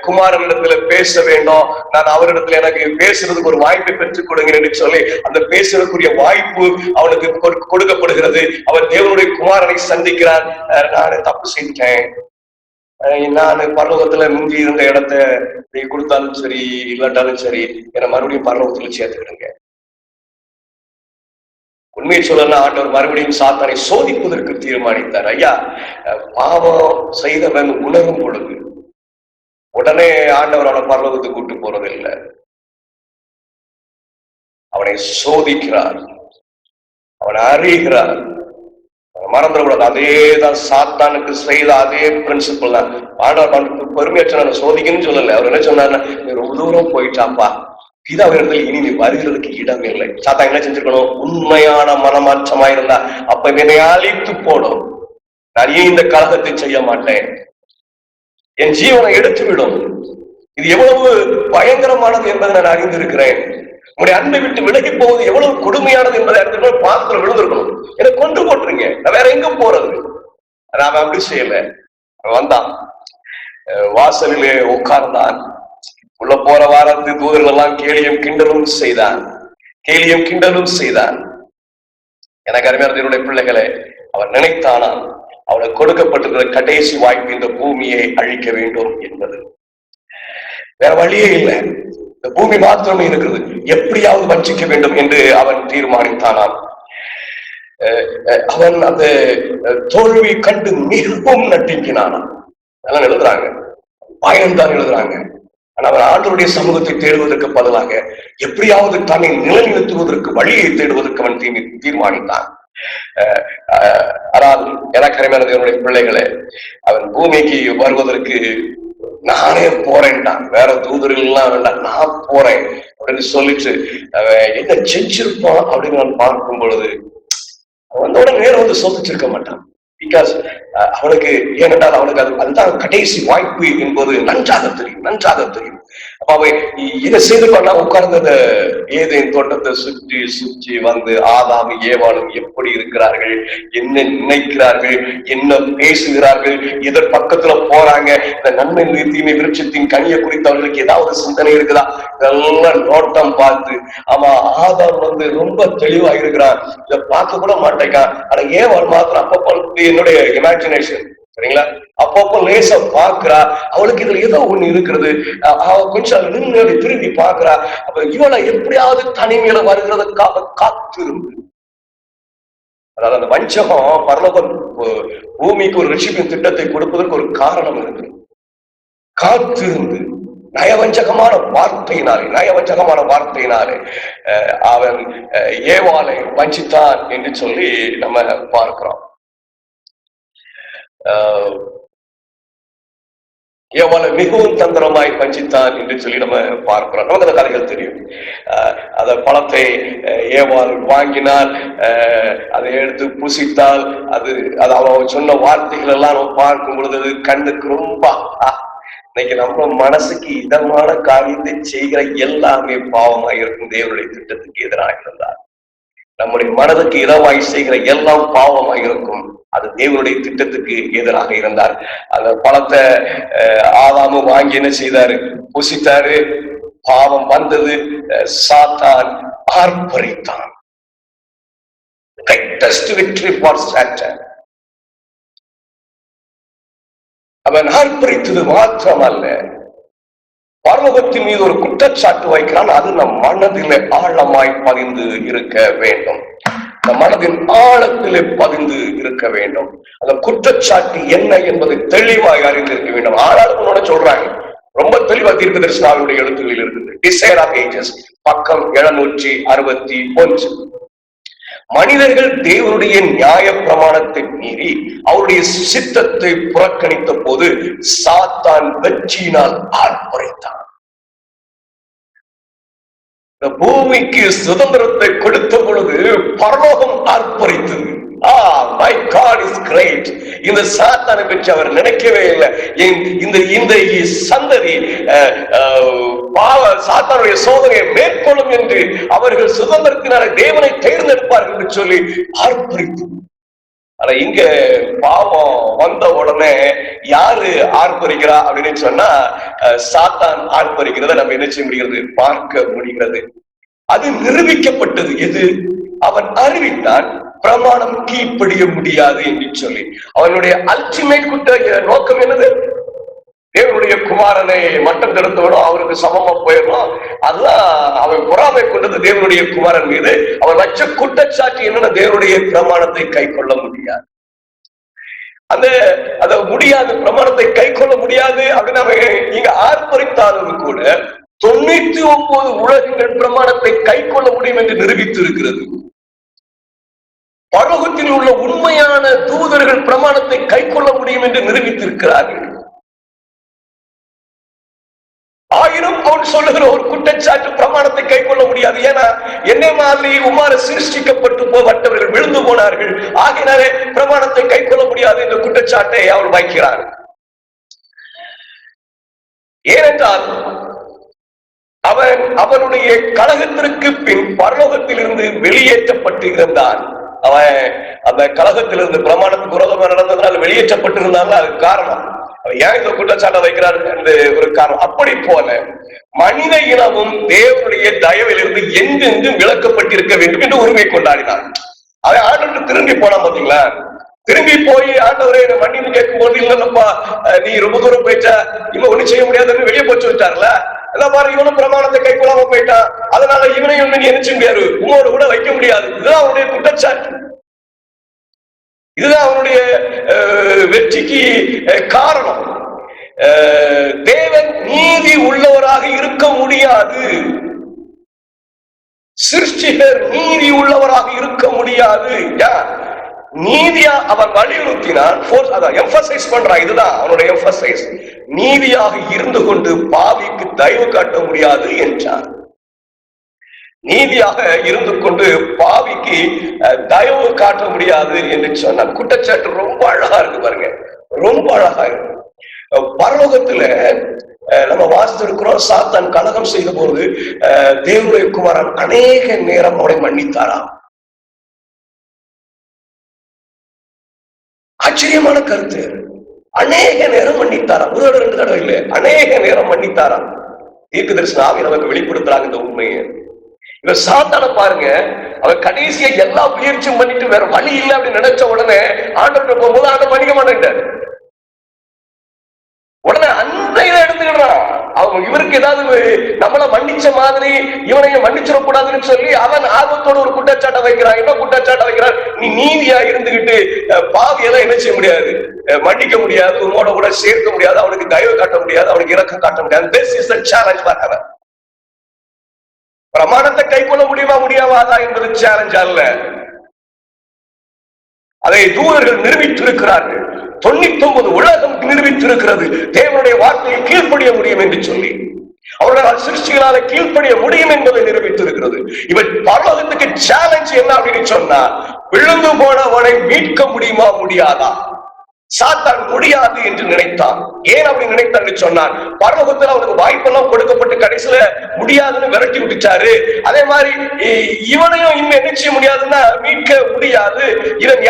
குமாரனிடத்துல பேச வேண்டும், நான் அவரிடத்துல எனக்கு பேசுறதுக்கு ஒரு வாய்ப்பை பெற்றுக் கொடுங்க சொல்லி அந்த பேசுறதுக்குரிய வாய்ப்பு அவனுக்கு கொடுக்கப்படுகிறது. அவன் தேவனுடைய குமாரனை சந்திக்கிறான். நான் தப்பு செஞ்சிட்டேன், நான் பரலோகத்துல முந்தி இருந்த இடத்த நீ கொடுத்தாலும் சரி இல்லாட்டாலும் சரி என்னை மறுபடியும் பரலோகத்துல சேர்த்துக்கிடுங்க. உண்மையை சொல்லலாம், ஆண்டவர் மறுபடியும் சாத்தானை சோதிப்பதற்கு தீர்மானித்தார். ஐயா, பாவம் செய்தவன் உணரும் பொழுது உடனே ஆண்டவர் அவனை பரலோகத்துக்கு கூட்டு போறதில்லை. அவனை சோதிக்கிறார், அவனை அறிகிறார். மறந்துடக்கூடாது. அதேதான் சாத்தானுக்கு செய்த அதே பிரின்சிபல் தான். ஆண்டவர் அவனுக்கு பெருமையற்ற சோதிக்கணும்னு சொல்லல. அவர் என்ன சொன்னார்? ரொம்ப தூரம் போயிட்டாப்பா, பிதாவிடத்தில் இனி நீ வருகிறதுக்கு இடம் இல்லை. சாத்தா என்ன செஞ்சிருக்கணும்? உண்மையான மனமாற்றமா இருந்தா அப்ப என்னை அழித்து போடும், நான் ஏன் இந்த கலகத்தை செய்ய மாட்டேன், என் ஜீவனை எடுத்து விடும். இது எவ்வளவு பயங்கரமானது என்பதை நான் அறிந்திருக்கிறேன். உங்களுடைய அன்பை விட்டு விலகி போவது எவ்வளவு கொடுமையானது என்பதை அறிந்திருக்கணும். பாத்திரம் விழுந்திருக்கணும், என்னை கொண்டு போட்டுருங்க, நான் வேற எங்க போறது. நாம அப்படி செய்யல. வந்தான், வாசலிலே உட்கார்ந்தான். உள்ள போற வாரத்து தூதர்கள் எல்லாம் கேலியும் கிண்டலும் செய்தான். எனக்கு அருமையான என்னுடைய பிள்ளைகளை, அவன் நினைத்தானா அவனுக்கு கொடுக்கப்பட்டிருக்கிற கடைசி வாய்ப்பு இந்த பூமியை அழிக்க வேண்டும் என்பது. வேற வழியே இல்லை, இந்த பூமி மாத்திரமே இருக்கிறது, எப்படியாவது வஞ்சிக்க வேண்டும் என்று அவன் தீர்மானித்தானாம். அவன் அந்த தோல்வி கண்டு மிகவும் நட்டிக்கினானாம். அதெல்லாம் எழுதுறாங்க, பயன்தான் எழுதுறாங்க. ஆனா அவர் ஆண்டவருடைய சமூகத்தை தேடுவதற்கு பதிலாக எப்படியாவது தன்னை நிலைநிறுத்துவதற்கு வழியை தேடுவதற்கு அவன் தீர்மானித்தான். ஆனால் எனக்கு அருமையான என்னுடைய பிள்ளைகளை, அவன் பூமிக்கு வருவதற்கு நானே போறேன்டான், வேற தூதர்கள் எல்லாம் வேண்டாம், நான் போறேன் அப்படின்னு சொல்லிட்டு என்ன செஞ்சிருப்பான் அப்படின்னு நான் பார்க்கும் பொழுது அவனோட நேரம் வந்து சோதிச்சிருக்க மாட்டான். பிகாஸ் அவனுக்கு, ஏனென்றால் அவனுக்கு அதுதான் கடைசி வாய்ப்பு என்பது நன்றாக தெரியும். அப்ப அவன் இதை செய்து பண்ணா உட்கார்ந்த ஏதேன் தோட்டத்தை சுற்றி வந்து ஆதாமும் ஏவாளும் எப்படி இருக்கிறார்கள், என்ன நினைக்கிறார்கள், என்ன பேசுகிறார்கள், எதன் பக்கத்துல போறாங்க, இந்த நன்மை தீமை விருட்சத்தின் கனியை குறித்து அவர்களுக்கு ஏதாவது சிந்தனை இருக்குதா, இதெல்லாம் நோட்டம் பார்த்து ஆமா ஆதாம் வந்து ரொம்ப தெளிவா இருக்கிறான், இதை பார்க்க கூட மாட்டேங்கான். ஆனா ஏவாள் மாத்திரம் அப்பப்போ என்னுடைய இமேஜினேஷன் சரிங்களா, அப்பப்போ லேசா பாக்குறா, அவளுக்கு இதுல ஏதோ ஒண்ணு இருக்கிறது, அவ கொஞ்சம் நின்று திரும்பி பாக்குறா. அப்ப இவளை எப்படியாவது தனிமையில வருகிறதுக்காக காத்திருந்து, அதாவது அந்த வஞ்சகம் பரலோகம் பூமிக்கு ஒரு ரிஷிப்பின் திட்டத்தை கொடுப்பதற்கு ஒரு காரணம் இருக்கு. காத்திருந்து நயவஞ்சகமான வார்த்தையினாலே அவன் ஏவாளை வஞ்சித்தான் என்று சொல்லி நம்ம பார்க்கிறோம். ஏவாளை மிகவும் தந்திரமாய் வஞ்சித்தான் என்று சொல்லி நம்ம பார்க்கிறோம். நமக்கு அந்த கதைகள் தெரியும். அந்த பழத்தை ஏவாள் வாங்கினால், அதை எடுத்து புசித்தால், அது அவன் சொன்ன வார்த்தைகள் எல்லாம் நம்ம பார்க்கும் பொழுது அது கண்ணுக்கு ரொம்ப, இன்னைக்கு நம்ம மனசுக்கு இதமான காரியத்தை செய்கிற எல்லாமே பாவமாக இருக்கும், தேவனுடைய திட்டத்துக்கு எதிராக இருந்தார். நம்முடைய மனதுக்கு இதமாய் செய்கிற எல்லாம் பாவமாய் இருக்கும். அது தேவனுடைய திட்டத்துக்கு எதிராக இருந்தார். அந்த பழத்தை ஆதாமு வாங்கி என்ன செய்தாரு? புசித்தாரு. பாவம் வந்தது. சாத்தான் ஆர்ப்பரித்தான். Greatest victory for Satan. அவன் ஆர்ப்பரித்தது மாத்திரமல்ல, பரலோகத்தின் மீது ஒரு குற்றச்சாட்டு வைக்கிறான். அது நம் மனதிலே ஆழமாய் பதிந்து இருக்க வேண்டும். நம் மனதின் ஆழத்திலே பதிந்து இருக்க வேண்டும். அந்த குற்றச்சாட்டு என்ன என்பதை தெளிவாக அறிந்திருக்க வேண்டும். ஆளாளர்களோட சொல்றாங்க, ரொம்ப தெளிவா தீர்க்கதரிசனாவினுடைய எழுத்துகளில் இருக்குது. டிசைர் ஆஃப் ஏஜஸ், பக்கம் 761. மனிதர்கள் தேவனுடைய நியாய பிரமாணத்தை மீறி அவருடைய சித்தத்தை புறக்கணித்த போது சாத்தான் வெற்றியினால் ஆர்ப்பரித்தான். இந்த பூமிக்கு சுதந்திரத்தை கொடுத்த பொழுது பரலோகம் ஆர்ப்பரித்தது. My God is great. இந்த சாத்தானை பற்றி அவர் நினைக்கவே இல்லை. இந்த சந்ததி சாத்தானுடைய சோதனையை மேற்கொள்ளும் என்று அவர்கள் சுதந்திரத்தினால தேவனை தேர்ந்தெடுப்பார்கள் என்று சொல்லி ஆர்ப்பரித்து. ஆனா இங்க பாவம் வந்த உடனே யாரு ஆர்ப்பரிக்கிறா அப்படின்னு சொன்னா சாத்தான் ஆர்ப்பரிக்கிறத நம்ம என்ன செய்ய முடிகிறது? பார்க்க முடிகிறது. அது நிரூபிக்கப்பட்டது. எது? அவன் அறிவித்தான், பிரமாணம் கீழ்ப்படிய முடியாது என்று சொல்லி. அவனுடைய அல்டிமேட் நோக்கம் என்னது? தேவனுடைய குமாரனை மட்டம் தடுத்தவனும் அவருக்கு சமமா போயிடணும். அதுதான் அவன் பொறாமை கொண்டது தேவனுடைய குமாரன் மீது. அவன் வச்ச குற்றச்சாட்டு என்னன்னா, தேவனுடைய பிரமாணத்தை கை கொள்ள முடியாது. அந்த முடியாது, பிரமாணத்தை கை கொள்ள முடியாது அப்படின்னு அவன் இங்க ஆர்ப்பரித்தாலும் கூட 99 உலகங்கள் பிரமாணத்தை கை கொள்ள முடியும் என்று நிரூபித்து இருக்கிறது. பரலோகத்தில் உள்ள உண்மையான தூதர்கள் பிரமாணத்தை கை கொள்ள முடியும் என்று நிரூபித்திருக்கிறார்கள். ஆயிரம் அவன் சொல்லுகிற ஒரு குற்றச்சாட்டு பிரமாணத்தை கை கொள்ள முடியாது. ஏன்னா என்னை மாதிரி உமாறு சிருஷ்டிக்கப்பட்டு போவட்டவர்கள் விழுந்து போனார்கள், ஆகினாலே பிரமாணத்தை கை கொள்ள முடியாது என்ற குற்றச்சாட்டை அவன் வைக்கிறார். ஏனென்றால் அவனுடைய கலகத்திற்கு பின் பரலோகத்தில் இருந்து வெளியேற்றப்பட்டு இருந்தான். அவன் அந்த கலகத்திலிருந்து பிரமாணத்துக்கு விரோதமா நடந்ததுனால வெளியேற்றப்பட்டிருந்தாங்க. அதுக்கு காரணம் ஏன் இந்த குற்றச்சாட்டை வைக்கிறார் என்று ஒரு காரணம். அப்படி போல மனித இனமும் தேவனுடைய தயவிலிருந்து எங்கெங்கும் விளக்கப்பட்டிருக்க வேண்டும் என்று உரிமை கொண்டாடினார். அவன் ஆண்டவருக்கு திரும்பி போனான். பாத்தீங்களா? திரும்பி போய் ஆண்டவரை மன்னிப்பு கேட்கும் போது, இல்லப்பா நீ ரொம்ப தூரம் போயிட்டா, இவன் ஒண்ணு செய்ய முடியாதுன்னு வெளியே போச்சு வச்சார்ல. எல்லாம் பாரு, இவனும் பிரமாணத்தை கை கொள்ளாம போயிட்டான், அதனால இவனையும் நீ என்ன செய்ய முடியாது, உங்களோட கூட வைக்க முடியாது. இதுதான் அவனுடைய குற்றச்சாட்டு. இதுதான் அவனுடைய வெற்றிக்கு காரணம். தேவன் நீதி உள்ளவராக இருக்க முடியாது. சிருஷ்டிகர் நீதி உள்ளவராக இருக்க முடியாது. நீதியா அவன் வலியுறுத்தினான், எம்பசைஸ் பண்றான். இதுதான் அவனுடைய எம்பசைஸ். நீதியாக இருந்து கொண்டு பாவிக்கு தயவு காட்ட முடியாது என்றார். நீதியாக இருந்து கொண்டு பாவிக்கு தயவு காட்ட முடியாது என்று சொன்ன குற்றச்சாட்டு ரொம்ப அழகா இருக்கு பாருங்க, ரொம்ப அழகா இருக்கு. பரலோகத்துல நம்ம வாசித்திருக்கிறோம், சாத்தான் கலகம் செய்த போது தேவனுடைய குமாரன் அநேக நேரம் அவனை மன்னித்தாராம். ஆச்சரியமான கருத்து. அநேக நேரம் மன்னித்தாராம். ஒரு தடவை 2 தடவை இல்லை, அநேக நேரம் மன்னித்தாராம். தீர்க்கதரிசன ஆவி நமக்கு வெளிப்படுத்துறாங்க இந்த உண்மையை. இவன் சாத்தான பாருங்க, அவன் கடைசியா எல்லா முயற்சியும் பண்ணிட்டு வேற வழி இல்லை அப்படின்னு நினைச்ச உடனே ஆண்டவர்கிட்ட போகும்போது ஆண்டவர் மன்னிக்க மாட்டேன். உடனே அந்த இதை எடுத்துக்கிறான். அவன் இவருக்கு ஏதாவது நம்மள மன்னிச்ச மாதிரி இவனையும் மன்னிச்சிடக்கூடாதுன்னு சொல்லி அவன் ஆர்வத்தோட ஒரு குற்றச்சாட்டை வைக்கிறான். என்ன குற்றச்சாட்டை வைக்கிறான்? நீ நீதியா இருந்துகிட்டு பாவியெல்லாம் என்ன செய்ய முடியாது, மன்னிக்க முடியாது, உன்னோட கூட சேர்க்க முடியாது, அவனுக்கு தயவு காட்ட முடியாது, அவனுக்கு இரக்கம் காட்ட முடியாது. This is the challenge for heaven. பிரமாணத்தை கை கொள்ள முடியுமா முடியாதா என்பது சேலஞ்ச் அல்ல. அதை தூதர்கள் நிரூபித்திருக்கிறார்கள். 99 உலகம் நிரூபித்திருக்கிறது தேவனுடைய வார்த்தையை கீழ்ப்படிய முடியும் என்று சொல்லி, அவருடைய சிருஷ்டிகளால கீழ்ப்படிய முடியும் என்பதை நிரூபித்திருக்கிறது. இவன் பரலோகத்துக்கு சேலஞ்ச் என்ன அப்படின்னு சொன்னா, விழுந்து போனவனை மீட்க முடியுமா முடியாதா? சாத்தான் முடியாது என்று நினைத்தான். ஏன் அப்படி நினைத்தான் சொன்னான்? பரலோகத்துல அவனுக்கு வாய்ப்பெல்லாம் கொடுக்கப்பட்டு கடைசியில முடியாதுன்னு விரட்டி விட்டுச்சாரு. அதே மாதிரி இவனையும் இன்னும் என்ன செய்ய முடியாதுன்னா மீட்க முடியாது. இவன்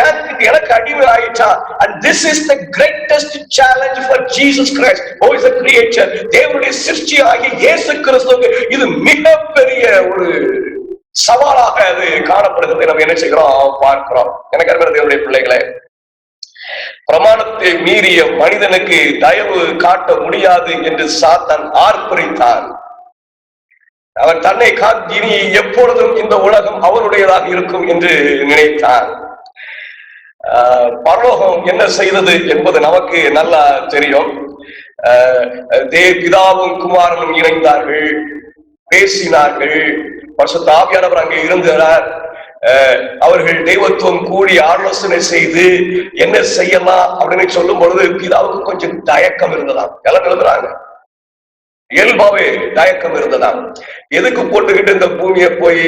எனக்கு அடிமை ஆயிடுச்சா. And this is the greatest challenge for Jesus Christ, who is a creator. தேவனுடைய சிருஷ்டி ஆகிய இயேசு கிறிஸ்துவுக்கு இது மிகப்பெரிய ஒரு சவாலாக அது காணப்படுகிறது. நம்ம என்ன செய்கிறோம் பார்க்கிறோம். எனக்கு அருமையான தேவனுடைய பிள்ளைகளே, பிரமாணத்தை மீறிய மனிதனுக்கு தயவு காட்ட முடியாது என்று சாத்தான் ஆர்ப்பரித்தான். அவன் தன்னை இனி எப்பொழுதும் இந்த உலகம் அவனுடையதாக இருக்கும் என்று நினைத்தான். பரலோகம் என்ன செய்தது என்பது நமக்கு நல்லா தெரியும். பிதாவும் குமாரனும் இணைந்தார்கள், பேசினார்கள், பரிசுத்த ஆவியானவர் அங்கே இருந்தார். அவர்கள் தெய்வத்துவம் கூடி ஆலோசனை செய்து என்ன செய்யலாம் அப்படின்னு சொல்லும் பொழுது பிதாவுக்கு கொஞ்சம் தயக்கம் இருந்ததாம். எல்லாம் எழுதுறாங்க, இயல்பாவே தயக்கம் இருந்ததாம். எதுக்கு போட்டுக்கிட்டு இந்த பூமியை போய்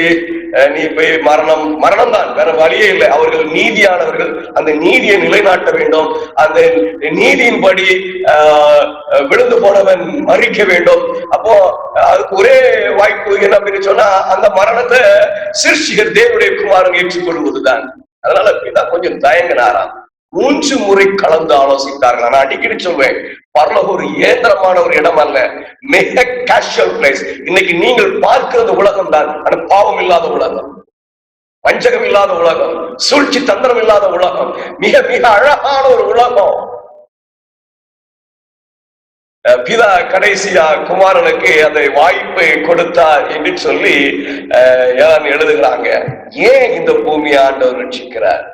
நீ போய் மரணம் தான், வேற வழியே இல்லை. அவர்கள் நீதியானவர்கள், அந்த நீதியை நிலைநாட்ட வேண்டும். அந்த நீதியின்படி விழுந்து போனவன் மறிக்க வேண்டும். அப்போ அதுக்கு ஒரே வாய்ப்பு என்ன அப்படின்னு சொன்னா அந்த மரணத்தை சிருஷ்டிகர் தேவனுடைய குமாரன் ஏற்றுக்கொள்வதுதான். அதனால பிதா கொஞ்சம் தயங்கினாராம். 3 முறை கலந்து ஆலோசித்தார்கள். நான் அடிக்கடி சொல்வேன், பரலோகம் ஒரு ஏந்திரமான ஒரு இடம் அல்ல, மிக கேஷுவல் பிளேஸ். இன்னைக்கு நீங்கள் பார்க்கிறது உலகம் தான், ஆனா பாவம் இல்லாத உலகம், வஞ்சகம் இல்லாத உலகம், சூழ்ச்சி தந்திரம் இல்லாத உலகம், மிக மிக அழகான ஒரு உலகம். பிதா கடைசியா குமாரனுக்கு அந்த வாய்ப்பை கொடுத்தார் என்று சொல்லி எழுதுகிறாங்க. ஏன் இந்த பூமியை ஆண்டவர் ரட்சிக்கிறார்?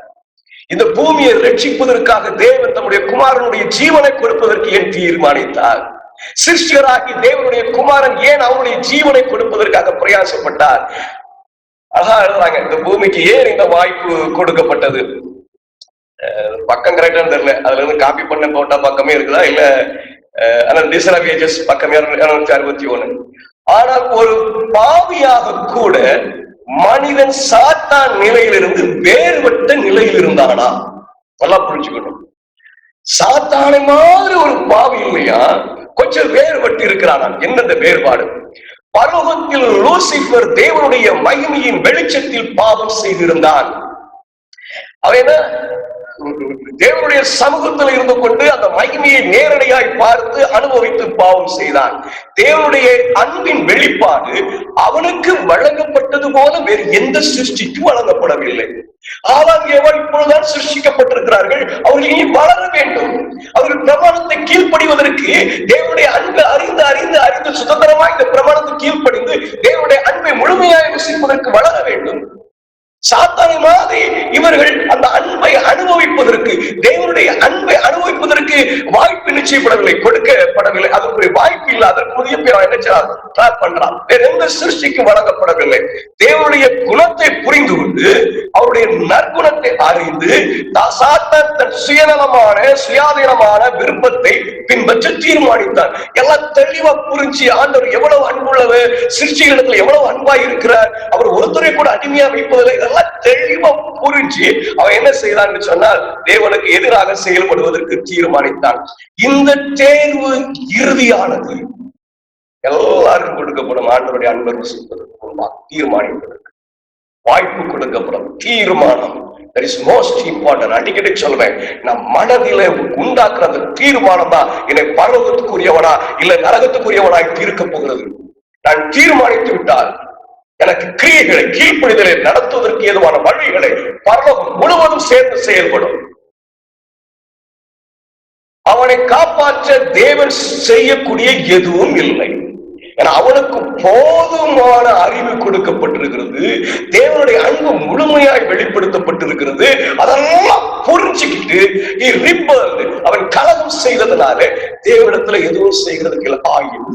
இந்த பூமியை ரட்சிப்பதற்காக தேவன் தம்முடைய குமாரனுடைய ஜீவனை கொடுப்பதற்கு ஏன் தீர்மானித்தார்? சிருஷ்டிகராகி தேவனுடைய குமாரன் ஏன் அவருடைய ஜீவனை கொடுப்பதற்காக பிரயாசப்பட்டார்? அழகா எழுதுறாங்க, இந்த பூமிக்கு ஏன் இந்த வாய்ப்பு கொடுக்கப்பட்டது. பக்கம் கரெக்டா தெரியல, அதுல இருந்து காப்பி பண்ண போட்ட பக்கமே இருக்குதா இல்ல பக்கம் 261. ஆனால் ஒரு பாவியாக கூட மனிதன் சாத்தான் நிலையிலிருந்து வேறுபட்ட நிலையில் இருந்தானா? நல்லா புரிஞ்சுக்கணும். சாத்தானை மாதிரி ஒரு பாவி இல்லையா, கொஞ்சம் வேறுபட்டு இருக்கிறானா? என்ன வேறுபாடு? பரலோகத்தில் லூசிபர் தேவனுடைய மகிமையின் வெளிச்சத்தில் பாவம் செய்திருந்தான். அவன் என்ன தேவனுடைய சமூகத்தில் இருந்து கொண்டு அந்த மகிமையை நேரடியாய் பார்த்து அனுபவித்து பாவம் செய்தான். தேவனுடைய அன்பின் வெளிப்பாடு அவனுக்கு வழங்கப்பட்டது போல வேறு எந்த சிருஷ்டிக்கும் வழங்கப்படவில்லை. ஆனால் எவன் இப்பொழுதுதான் சிருஷ்டிக்கப்பட்டிருக்கிறார்கள், அவர்கள் இனி வளர வேண்டும். அவர்கள் பிரமாணத்தை கீழ்ப்படிவதற்கு தேவனுடைய அன்பை அறிந்து அறிந்து அறிந்து சுதந்திரமாய் இந்த பிரமாணத்தை கீழ்ப்படிந்து தேவனுடைய அன்பை முழுமையாக ருசிப்பதற்கு வளர வேண்டும். சாத்தானை மாதிரி இவர்கள் அந்த அன்பை அனுபவிப்பதற்கு, தேவனுடைய அன்பை அனுபவிப்பதற்கு வாய்ப்பு நிச்சயப்படவில்லை, கொடுக்கப்படவில்லை. அதற்கு வாய்ப்பு இல்லை. அதற்கு புதிய பேர் என்ன பண்றான்? வேற எந்த சிருஷ்டிக்கும் வழங்கப்படவில்லை. தேவனுடைய குணத்தை புரிந்து கொண்டு அவருடைய நற்குணத்தை அறிந்து சாத்தான் தன் சுயநலமான சுயாதீனமான விருப்பத்தை பின்பற்ற தீர்மானித்தான். எல்லாம் தெளிவா புரிஞ்சு ஆண்டவர் எவ்வளவு அன்புள்ளவர், சிருஷ்டிகளிடத்துல எவ்வளவு அன்பா இருக்கிறார், அவர் ஒருத்தரை கூட அடிமையா வைப்பதில்லை, இதெல்லாம் தெளிவா புரிஞ்சு அவன் என்ன செய்தான்னு சொன்னால் தேவனுக்கு எதிராக செயல்படுவதற்கு தீர்மானித்தான். இந்த தேர்வு இறுதியானது. எல்லாருக்கும் கொடுக்கப்படும் ஆண்டவருடைய அன்பை ருசிப்பதற்கு தீர்மானிப்பதற்கு வாய்ப்பு கொடுக்கப்படும் தீர்மானம். That is most important. அடிக்கடி சொல்வேன், நம் மனதிலே உண்டாக்குற அந்த தீர்மானம் தான் என்னை பரலோகத்துக்குரியவனா இல்ல நரகத்துக்குரியவனாய் தீர்க்க போகிறது. நான் தீர்மானித்து விட்டால் எனக்கு கிரியைகளை கீழ்ப்படிதலை நடத்துவதற்கு ஏதுவான வழிகளை பரலோகம் முழுவதும் சேர்ந்து செயல்படும். அவனை காப்பாற்ற தேவன் செய்யக்கூடிய எதுவும் இல்லை. அவனுக்கு போதுமான அறிவு கொடுக்கப்பட்டிருக்கிறது, தேவனுடைய அன்பு முழுமையாய் வெளிப்படுத்தப்பட்டிருக்கிறது. அதெல்லாம் புரிஞ்சுக்கிட்டு அவன் கலகம் செய்ததுனால தேவனிடத்துல எதுவும் செய்கிறதுக்கு இல்லை. ஆயும்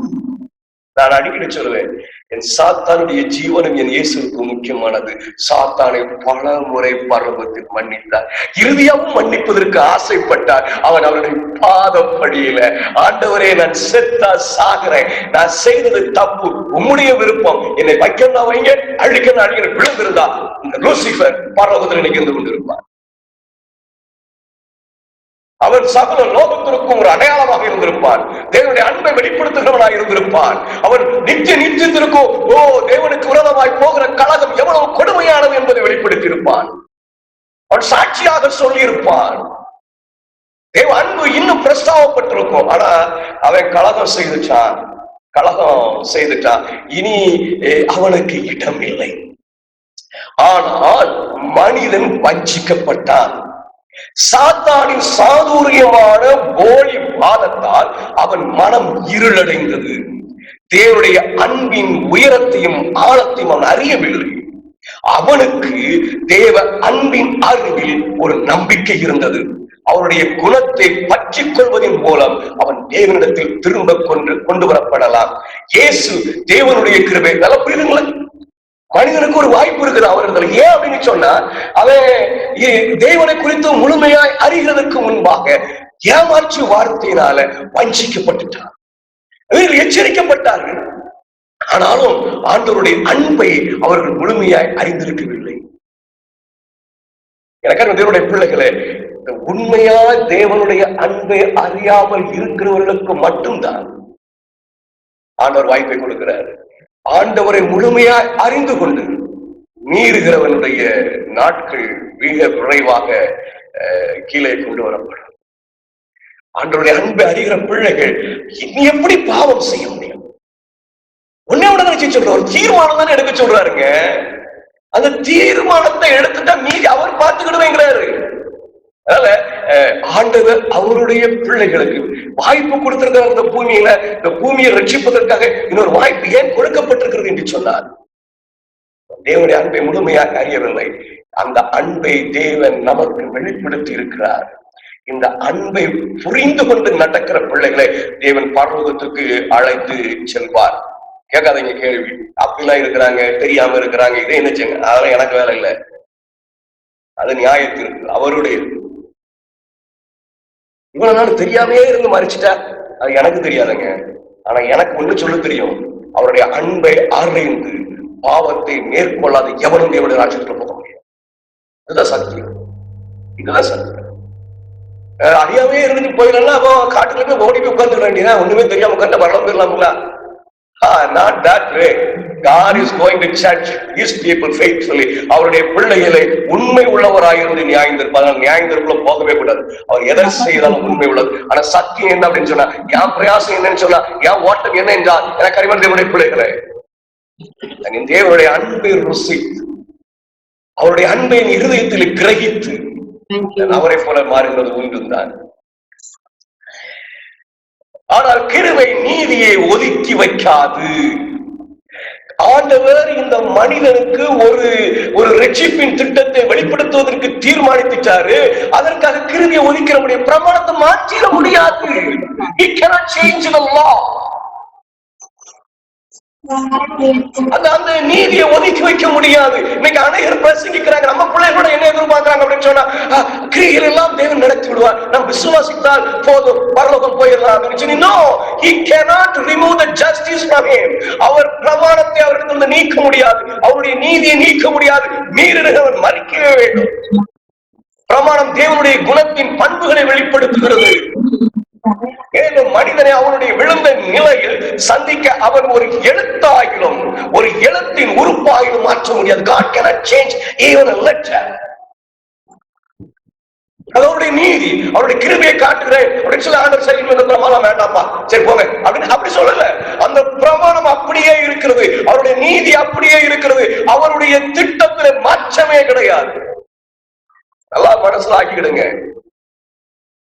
நான் அடிக்கடி சொல்லுவேன், என் சாத்தானுடைய ஜீவனம் என் இயேசுக்கு முக்கியமானது. சாத்தானை பல முறை பரலோகத்தில் மன்னித்தார், இறுதியாகவும் மன்னிப்பதற்கு ஆசைப்பட்டார். அவன் அவனுடைய பாதப்படியில, ஆண்டவரே நான் செத்தா சாகிறேன், நான் செய்தது தப்பு, உம்முடைய விருப்பம், என்னை வைக்கணும் வைங்க, அழிக்கணும் அழிக்கணும் விழுந்திருந்தா லூசிபர் பரலோகத்தில் நிகழ்ந்து கொண்டிருப்பார். அவன் சகல லோகத்திற்கும் ஒரு அடையாளமாக இருந்திருப்பான். தேவனுடைய அன்பை வெளிப்படுத்துகிறவனாக இருந்திருப்பான். அவன் நித்தியத்திற்கும் தேவனுக்கு விரோதமாய் போகிற கலகம் எவ்வளவு கொடுமையானது என்பதை வெளிப்படுத்தி இருப்பான். அவன் சாட்சியாக சொல்லி இருப்பான். தேவ அன்பு இன்னும் பிரஸ்தாவப்பட்டிருக்கும். ஆனா அவன் கலகம் செய்துட்டான். இனி அவனுக்கு இடம் இல்லை. ஆனால் மனிதன் வஞ்சிக்கப்பட்டான். சாத்தானின் சாதுரியமான போலி வாதத்தால் அவன் மனம் இருளடைந்தது. தேவனுடைய அன்பின் உயரத்தையும் ஆழத்தையும் அவன் அறியவில்லை. அவனுக்கு தேவ அன்பின் அறிவில் ஒரு நம்பிக்கை இருந்தது. அவருடைய குணத்தை பற்றிக் கொள்வதன் மூலம் அவன் தேவனிடத்தில் திரும்ப கொண்டு வரப்படலாம். இயேசு தேவனுடைய கிருபை. நல்ல புரியுதுங்களா? மனிதனுக்கு ஒரு வாய்ப்பு இருக்குது அவர்கள். ஏன் அப்படின்னு சொன்னா, அவன் தேவனை குறித்து முழுமையாய் அறிகிறதுக்கு முன்பாக ஏமாற்று வார்த்தையினால வஞ்சிக்கப்பட்டுட்டான். எச்சரிக்கப்பட்டார்கள். ஆனாலும் ஆண்டவருடைய அன்பை அவர்கள் முழுமையாய் அறிந்திருக்கவில்லை. எனக்கு தேவனுடைய பிள்ளைகளே, உண்மையா தேவனுடைய அன்பை அறியாமல் இருக்கிறவர்களுக்கு மட்டும்தான் ஆண்டவர் வாய்ப்பை கொடுக்கிறார். ஆண்டவரை முழுமையாய் அறிந்து கொண்டு மீறுகிறவனுடைய நாட்கள் மிக விரைவாக கீழே கொண்டு வரப்படும். ஆண்டவருடைய அன்பை அறிகிற பிள்ளைகள் இனி எப்படி பாவம் செய்ய முடியும்? ஒன்னே ஒண்ணு சொல்ற ஒரு தீர்மானம் தானே எடுக்க சொல்றாருங்க. அந்த தீர்மானத்தை எடுத்துட்டா மீறி அவர் பார்த்துக்கிடுவேங்கிறாரு. அதனால ஆண்டவர் அவருடைய பிள்ளைகளுக்கு வாய்ப்பு கொடுத்திருக்கிற இந்த பூமியில, இந்த பூமியை ரட்சிப்பதற்காக இன்னொரு வாய்ப்பு ஏன் கொடுக்கப்பட்டிருக்கிறது என்று சொன்னார். தேவனுடைய அன்பை முழுமையாக அறியவில்லை. அந்த அன்பை தேவன் நமக்கு வெளிப்படுத்தி இருக்கிறார். இந்த அன்பை புரிந்து கொண்டு நடக்கிற பிள்ளைகளை தேவன் பரலோகத்துக்கு அழைத்து செல்வார். கேட்காதீங்க கேள்வி. அப்படிலாம் இருக்கிறாங்க, தெரியாம இருக்கிறாங்க, இதை என்ன செய்யுங்க, அதெல்லாம் எனக்கு வேலை இல்லை. அது நியாயத்திற்கு அவருடைய. இவ்வளவு நாள் தெரியாமே இருந்து மறைச்சிட்டா அது எனக்கு தெரியாதுங்க. ஆனா எனக்கு ஒண்ணு சொல்ல தெரியும், அவருடைய அன்பை அறிந்து பாவத்தை மேற்கொள்ளாத எவனும் தேவனுடைய ராஜ்யத்தில் போக முடியும். இதுதான் சத்தியம். இதுதான் சத்தியம். அறியாமே இருந்து போயிடலாம். அப்போ காட்டுல போய் ஓடி போய் உட்கார்ந்து வேண்டியதான். ஒண்ணுமே தெரியாம உட்காந்து வரலாம் போயிடலாம்ல. Not that way. God is going to judge his people faithfully. அவருடைய பிள்ளைகளை உண்மை உள்ளவராயிருந்து நியாயந்திருப்பாங்க. நியாயந்திருக்குள்ள போகவே கூடாது. அவர் எதை செய்தாலும் உண்மை உள்ளது. ஆனா சத்தியம் என்ன அப்படின்னு சொன்னா, என் பிரயாசம் என்னன்னு சொன்னா, என் ஓட்டம் என்ன என்றால், எனக்கு அறிவன் தேவனுடைய பிள்ளைகளை தேவனுடைய அன்பை ருசித்து அவருடைய அன்பை இருதயத்தில் கிரகித்து அவரை போல மாறுகிறது உண்டுதான். ஆனால் கிருபை நீதியை ஒதுக்கி வைக்காது. ஆண்டவர் இந்த மனிதனுக்கு ஒரு ரட்சிப்பின் திட்டத்தை வெளிப்படுத்துவதற்கு தீர்மானித்தாரு. அதற்காக கிருபையை ஒதுக்கிற முடியும், பிரமாணத்தை மாற்றிட முடியாது. He cannot change the law. அந்த நீதியை ஒதுக்கி வைக்க முடியாது. இன்னைக்கு அனைவரும் பிரசங்கிக்கிறாங்க, நம்ம பிள்ளைகளோட என்ன எதிர்பார்க்கிறாங்க அப்படின்னு சொன்னா, கிரியைகள் எல்லாம் தேவன் நடத்தி விடுவார், நாம் விசுவாசித்தால் போதும் பரலோகம் போயிடலாம் அப்படின்னு சொல்லி. No, he cannot remove the justice from him. அவர் பிரமாணத்தை அவருக்கு நீக்க முடியாது, அவருடைய நீதியை நீக்க முடியாது. மீறினவன் மறிக்கவே வேண்டும். பிரமாணம் தேவனுடைய குணத்தின் பண்புகளை வெளிப்படுத்துகிறது. மேலும் மனிதனை அவனுடைய விழுந்த நிலையில் சந்திக்க அவன் ஒரு எழுத்தாயிலும் ஒரு எழுத்தின் உறுப்பாயிலும் மாற்ற முடியாது. God cannot change even a letter. அவருடைய நீதி, அவருடைய கிருபையை காட்டுகிறேன் அப்படின்னு சொல்லி ஆண்டவர் சரி இந்த பிரமாணம் வேண்டாம்ப்பா, சரி போங்க அப்படின்னு அப்படி சொல்லல. அந்த பிரமாணம் அப்படியே இருக்கிறது, அவருடைய நீதி அப்படியே இருக்கிறது. அவருடைய திட்டத்துல மாற்றமே கிடையாது. நல்லா மனசுல ஆக்கிடுங்க.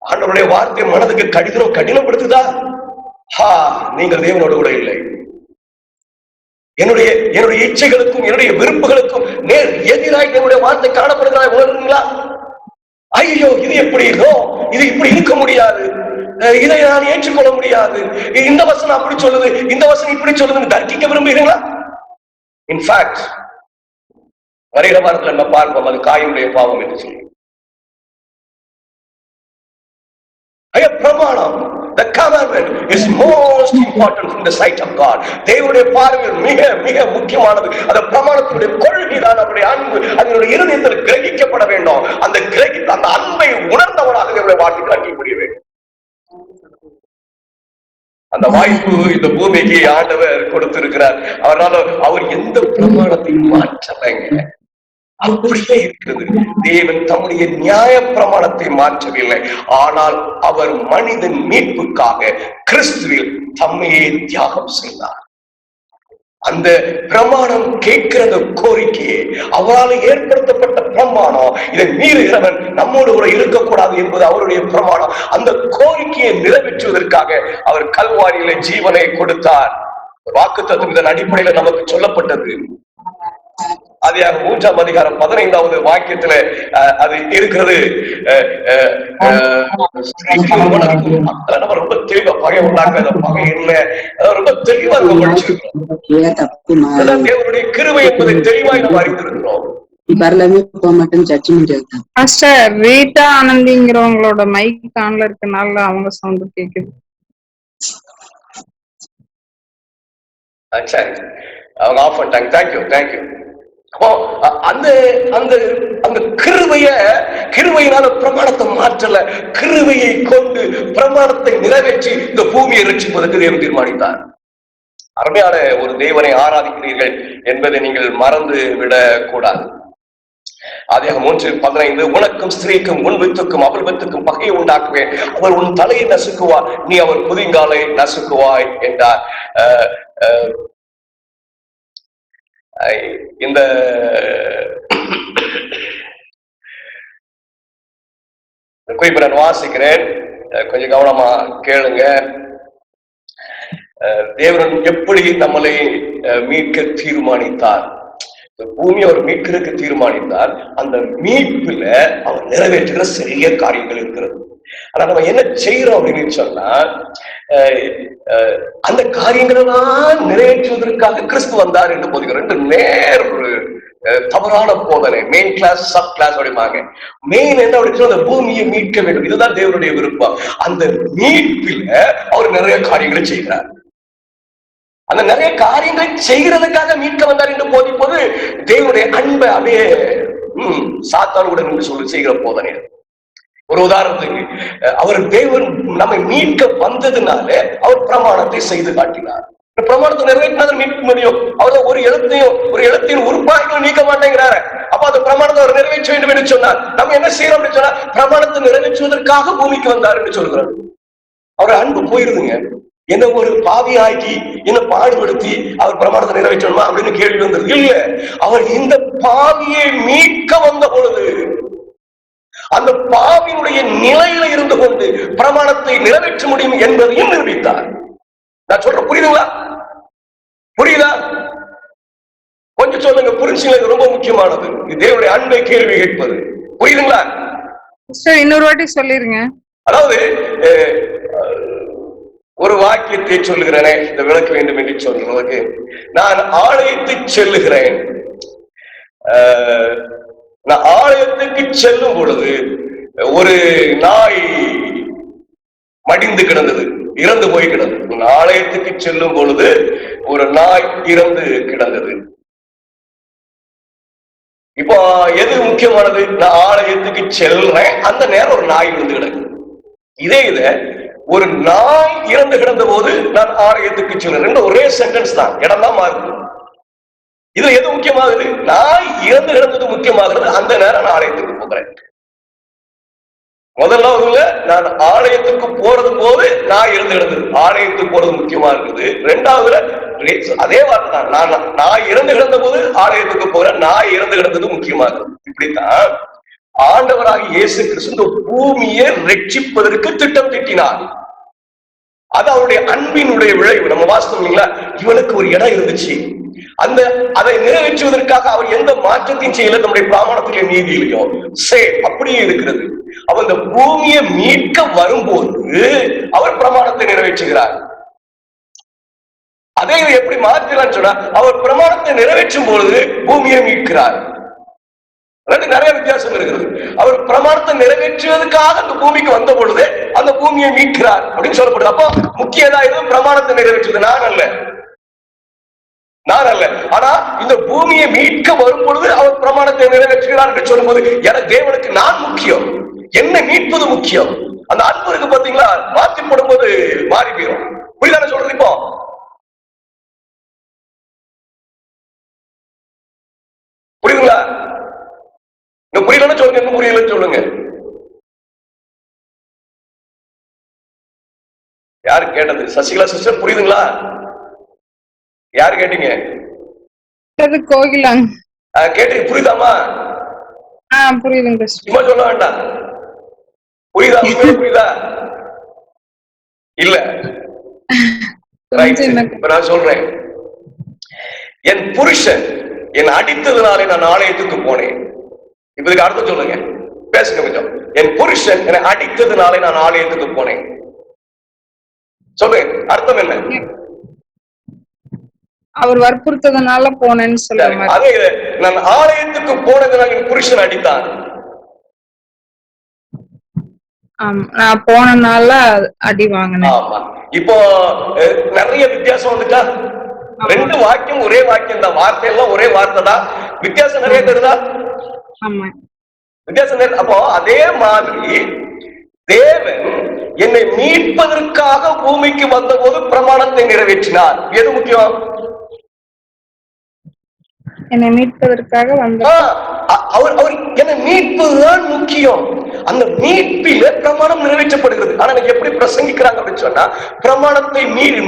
ஆண்டவருடைய வார்த்தை மனதுக்கு கடினப்படுத்துதா? நீங்கள் தேவனோடு கூட இல்லை. என்னுடைய இச்சைகளுக்கும் என்னுடைய விருப்புகளுக்கும் நேர் எதிராக என்னுடைய வார்த்தை காணப்படுகிறதா உணர்றீங்களா? ஐயோ இது எப்படி இது இப்படி இருக்க முடியாது, இதை நான் ஏற்றுக்கொள்ள முடியாது, இந்த வசனம் அப்படி சொல்லுது, இந்த வசனம் இப்படி சொல்லுதுன்னு தர்க்கிக்க விரும்புகிறீங்களா? இன்ஃபேக்ட் வருகிற வாரத்தில் நம்ம பார்ப்போம், அது காயுடைய பாவம் என்று சொல்லி. பிரமாணம், the commandment is most important from the sight of God. தேவனுடைய பார்வையில் மிக மிக முக்கியமானது அந்த பிரமாணத்தினுடைய கொள்கைதான். அவருடைய அன்பு அதனுடைய இருதயத்தில் கிரகிக்கப்பட வேண்டும். அந்த அன்பை உணர்ந்தவனாக தேவனுடைய வாழ்க்கை காண்பிக்க முடியும். அந்த வாய்ப்பு இந்த பூமிக்கு ஆண்டவர் கொடுத்திருக்கிறார். அவர் எந்த பிரமாணத்தையும் மாற்றலைங்க, அப்படியே இருக்கிறது. தேவன் தம்முடைய நியாய பிரமாணத்தை மாற்றவில்லை. ஆனால் அவர் மனிதன் மீட்புக்காக கிறிஸ்துவில் தம்மையே தியாகம் செய்தார். அந்த பிரமாணம் கேட்கிற கோரிக்கையே, அவரால் ஏற்படுத்தப்பட்ட பிரமாணம், இதை மீறுகிறவன் நம்மோடு கூட இருக்கக்கூடாது என்பது அவருடைய பிரமாணம். அந்த கோரிக்கையை நிறைவேற்றுவதற்காக அவர் கல்வாரியில ஜீவனை கொடுத்தார். வாக்குத்தத்தம் இதன் அடிப்படையில நமக்கு சொல்லப்பட்டது. ஆதியாகமம் 3ஆம் அதிகாரம் 15வது வாக்கியத்துல அது இருக்கிறது. நம்ம ரொம்ப தெளிவா பகை உண்டாக்க பகை இல்லை, ரொம்ப தெளிவா நம்ம படிச்சிருக்கிறோம். தேவனுடைய கிருபை என்பதை தெளிவாய் நம்ம அறிந்திருக்கிறோம். ரீட்டா ஆனந்திங்கிறவங்களோட மைக் ஆன்ல இருக்கனால அவங்க சவுண்ட் கேக்குது. சரி, அவங்க ஆஃப் பண்ணிட்டாங்க. தேங்க்யூ. அந்த அந்த அந்த கிருபையினால பிரமாணத்தை மாற்றல, கிருபையை கொண்டு பிரமாணத்தை நிறைவேற்றி இந்த பூமியை ரட்சிப்பதற்கு தேவன் தீர்மானித்தார். அருமையான ஒரு தேவனை ஆராதிக்கிறீர்கள் என்பதை நீங்கள் மறந்து விடக் கூடாது. ஆதியாகமம் 3:15, உனக்கும் ஸ்திரீக்கும் உன் வித்துக்கும் அவள் வித்துக்கும் பகையை உண்டாக்குவேன், அவள் உன் தலையை நசுக்குவார், நீ அவர் புதிங்காலை நசுக்குவாய் என்றார். இந்த குறிப்பை நான் வாசிக்கிறேன், கொஞ்சம் கவனமா கேளுங்க. தேவன் எப்படி நம்மளை மீட்க தீர்மானித்தார், பூமியை அவர் மீட்கிறதுக்கு தீர்மானித்தார். அந்த மீட்புல அவர் நிறைவேற்றுகிற சிறிய காரியங்கள் இருக்கிறது. ஆனா நம்ம என்ன செய்யறோம் அப்படின்னு சொன்னா, அந்த காரியங்களெல்லாம் நிறைவேற்றுவதற்காக கிறிஸ்து வந்தார் என்று போதுகிறோம். நேர் ஒரு தவறான போதனை. மெயின் கிளாஸ், சப் கிளாஸ் அப்படிமாங்க. மெயின் என்ன அப்படின்னு அந்த பூமியை மீட்க வேண்டும், இதுதான் தேவனுடைய விருப்பம். அந்த மீட்பில அவர் நிறைய காரியங்களை செய்கிறார். அந்த நிறைய காரியங்களை செய்கிறதுக்காக மீட்க வந்தார் என்று போதிப்போது தேவனுடைய அன்பை அப்படியே சாத்தானுடன் என்று சொல்லி செய்கிற போதனை. ஒரு உதாரணத்துக்கு, அவர் தேவன் நம்மை மீட்க வந்ததுனால அவர் பிரமாணத்தை செய்து காட்டினார். பிரமாணத்தை நிறைவேற்றினாலும் மீட்க முடியும். அவர் ஒரு எழுத்தையும் உறுப்பாய்களும் நீக்க மாட்டேங்கிறாரு. அப்ப அந்த பிரமாணத்தை அவர் நிறைவேற்ற வேண்டும் என்று சொன்னார். நம்ம என்ன செய்யறோம் அப்படின்னு சொன்னா, பிரமாணத்தை நிறைவேற்றுவதற்காக பூமிக்கு வந்தார் என்று சொல்கிறோம். அவர் அன்பு போயிருதுங்க. என்ன ஒரு பாவி ஆக்கி என்ன பாடுபடுத்தி அவர் பிரமாணத்தை நிறைவேற்றணுமா அப்படின்னு கேள்வி வந்தது இல்ல. அவர் இந்த பாவியை மீட்க வந்த பொழுது அந்த பாவியினுடைய நிலையில இருந்து கொண்டு பிரமாணத்தை நிறைவேற்ற முடியும் என்பதையும் நிரூபித்தார். நான் சொல்ற புரியுதா? கொஞ்சம் சொல்லுங்க, புரிஞ்சுங்க. ரொம்ப முக்கியமானது தேவனுடைய அன்பை கேள்வி கேட்பது. புரியுதுங்களா? இன்னொரு வாட்டி சொல்லிருங்க. அதாவது ஒரு வாக்கியத்தை சொல்லுகிறேனே, இந்த விளக்க வேண்டும் என்று சொல்றதுக்கு, நான் ஆலயத்தை செல்லுகிறேன். நான் ஆலயத்துக்கு செல்லும் பொழுது ஒரு நாய் மடிந்து கிடந்தது, இறந்து போய் கிடந்தது. ஆலயத்துக்கு செல்லும் பொழுது ஒரு நாய் இறந்து கிடந்தது. இப்போ எது முக்கியமானது? நான் ஆலயத்துக்கு செல்றேன், அந்த நேரம் ஒரு நாய் இருந்து கிடக்குது. இதை ஒரு நாய் இறந்து கிடந்த போது நான் ஆலயத்துக்கு செல்றேன், ஒரே சென்டென்ஸ் தான், இடம் தான் மாறுது. இதுல எது முக்கியமாகுது? நாய் இறந்து கிடந்தது முக்கியமாகிறது. அந்த நேரம் நான் ஆலயத்துக்கு போகிறேன். முதல்ல நான் ஆலயத்துக்கு போறது போது நாய் இறந்து கிடந்தது, ஆலயத்துக்கு போறது முக்கியமா இருக்குது. ரெண்டாவதுல அதே வார்த்தை தான், நாய் இறந்து கிடந்த போது ஆலயத்துக்கு போகிறேன், நாய் இறந்து கிடந்தது முக்கியமா இருக்குது. இப்படித்தான் ஆண்டவராக இயேசு கிறிஸ்து பூமியை ரட்சிப்பதற்கு திட்டம் தீட்டினார். அது அவருடைய அன்பினுடைய விளைவு. நம்ம வாசித்தோம் இல்லைங்களா? இவனுக்கு ஒரு இடம் இருந்துச்சு, அதை நிறைவேற்றுவதற்காக அவர் எந்த மாற்றத்தையும் செய்யல. நம்முடைய பிராமணத்திலே நீதியிலையும் அப்படியே இருக்கிறது. அவர் இந்த பூமியை மீட்க வரும்போது அவர் பிரமாணத்தை நிறைவேற்றுகிறார். அதை எப்படி மாற்றலான்னு சொன்னா, அவர் பிரமாணத்தை நிறைவேற்றும் பொழுது பூமியை மீட்கிறார். நிறைய வித்தியாசம் இருக்கிறது. அவர் பிரமாணத்தை நிறைவேற்றுவதற்காக அந்த பூமிக்கு வந்த பொழுது அந்த பூமியை மீட்கிறார் அப்படின்னு சொல்லப்படுது. அப்போ முக்கியதான் பிரமாணத்தை நிறைவேற்றுவது நான் அல்ல. ஆனா இந்த பூமியை மீட்க வரும் பொழுது அவர் பிரமாணத்தை நிறைவேற்றுகிறார் என்று சொல்லும் போது எனக்கு தேவனுக்கு நான் முக்கியம், என்ன மீட்பது முக்கியம். அந்த அன்பு இருக்கு பாத்தீங்களா, மாற்றி போடும் போது மாறி போயிடும். புரியுதானே சொல்றது? இப்போ புரியுதுங்களா? இன்னும் புரியலன்னு சொல்லுங்க, இன்னும் புரியலன்னு சொல்லுங்க. யாரு கேட்டது? சசிகலா சிஸ்டர் புரியுதுங்களா? யாரு கேட்டீங்க? கோகிலாங்க. கேட்டீங்க, புரியுதாமா? புரியுதுங்க. சும்மா சொல்ல வேண்டாம். புரியுதா? புரியுதா? இல்ல. இப்ப நான் சொல்றேன். என் புருஷன் என் அடித்ததுனாலே நான் ஆலயத்துக்கு போனேன். இப்ப இதுக்கு அர்த்தம் சொல்லுங்க, பேசுங்க கொஞ்சம். என் புருஷன் என்னை அடித்ததுனாலே நான் ஆலயத்துக்கு போனேன். சொல்லுங்க, அர்த்தம் என்ன? அவர் வற்புறுத்ததுனால போனேன்னு சொல்லுங்க. அதே நான் ஆலயத்துக்கு போனதுனால என் புருஷன் அடித்தான். நான் போனனால அடி வாங்கினேன். ஆமா. இப்போ நிறைய வித்தியாசம் வந்துட்டா. ரெண்டு வாக்கியம் ஒரே வாக்கியம் தான், வார்த்தை எல்லாம் ஒரே வார்த்தை தான், வித்தியாசம் நிறைய தெரியுதா? ஆமா, வித்தியாசம். அப்போ அதே மாதிரி தேவன் என்னை மீட்பதற்காக பூமிக்கு வந்த போது பிரமாணத்தை நிறைவேற்றினார். எது முக்கியம்? என்னை மீட்பதற்காக வந்த அவர் என்னை மீட்பதுதான் முக்கியம். அந்த மீட்பில பிரமாணம் நிறைவேற்றப்படுகிறது. ஆனா எப்படி பிரசங்கிக்கிறாங்க அப்படின்னு சொன்னா, பிரமாணத்தை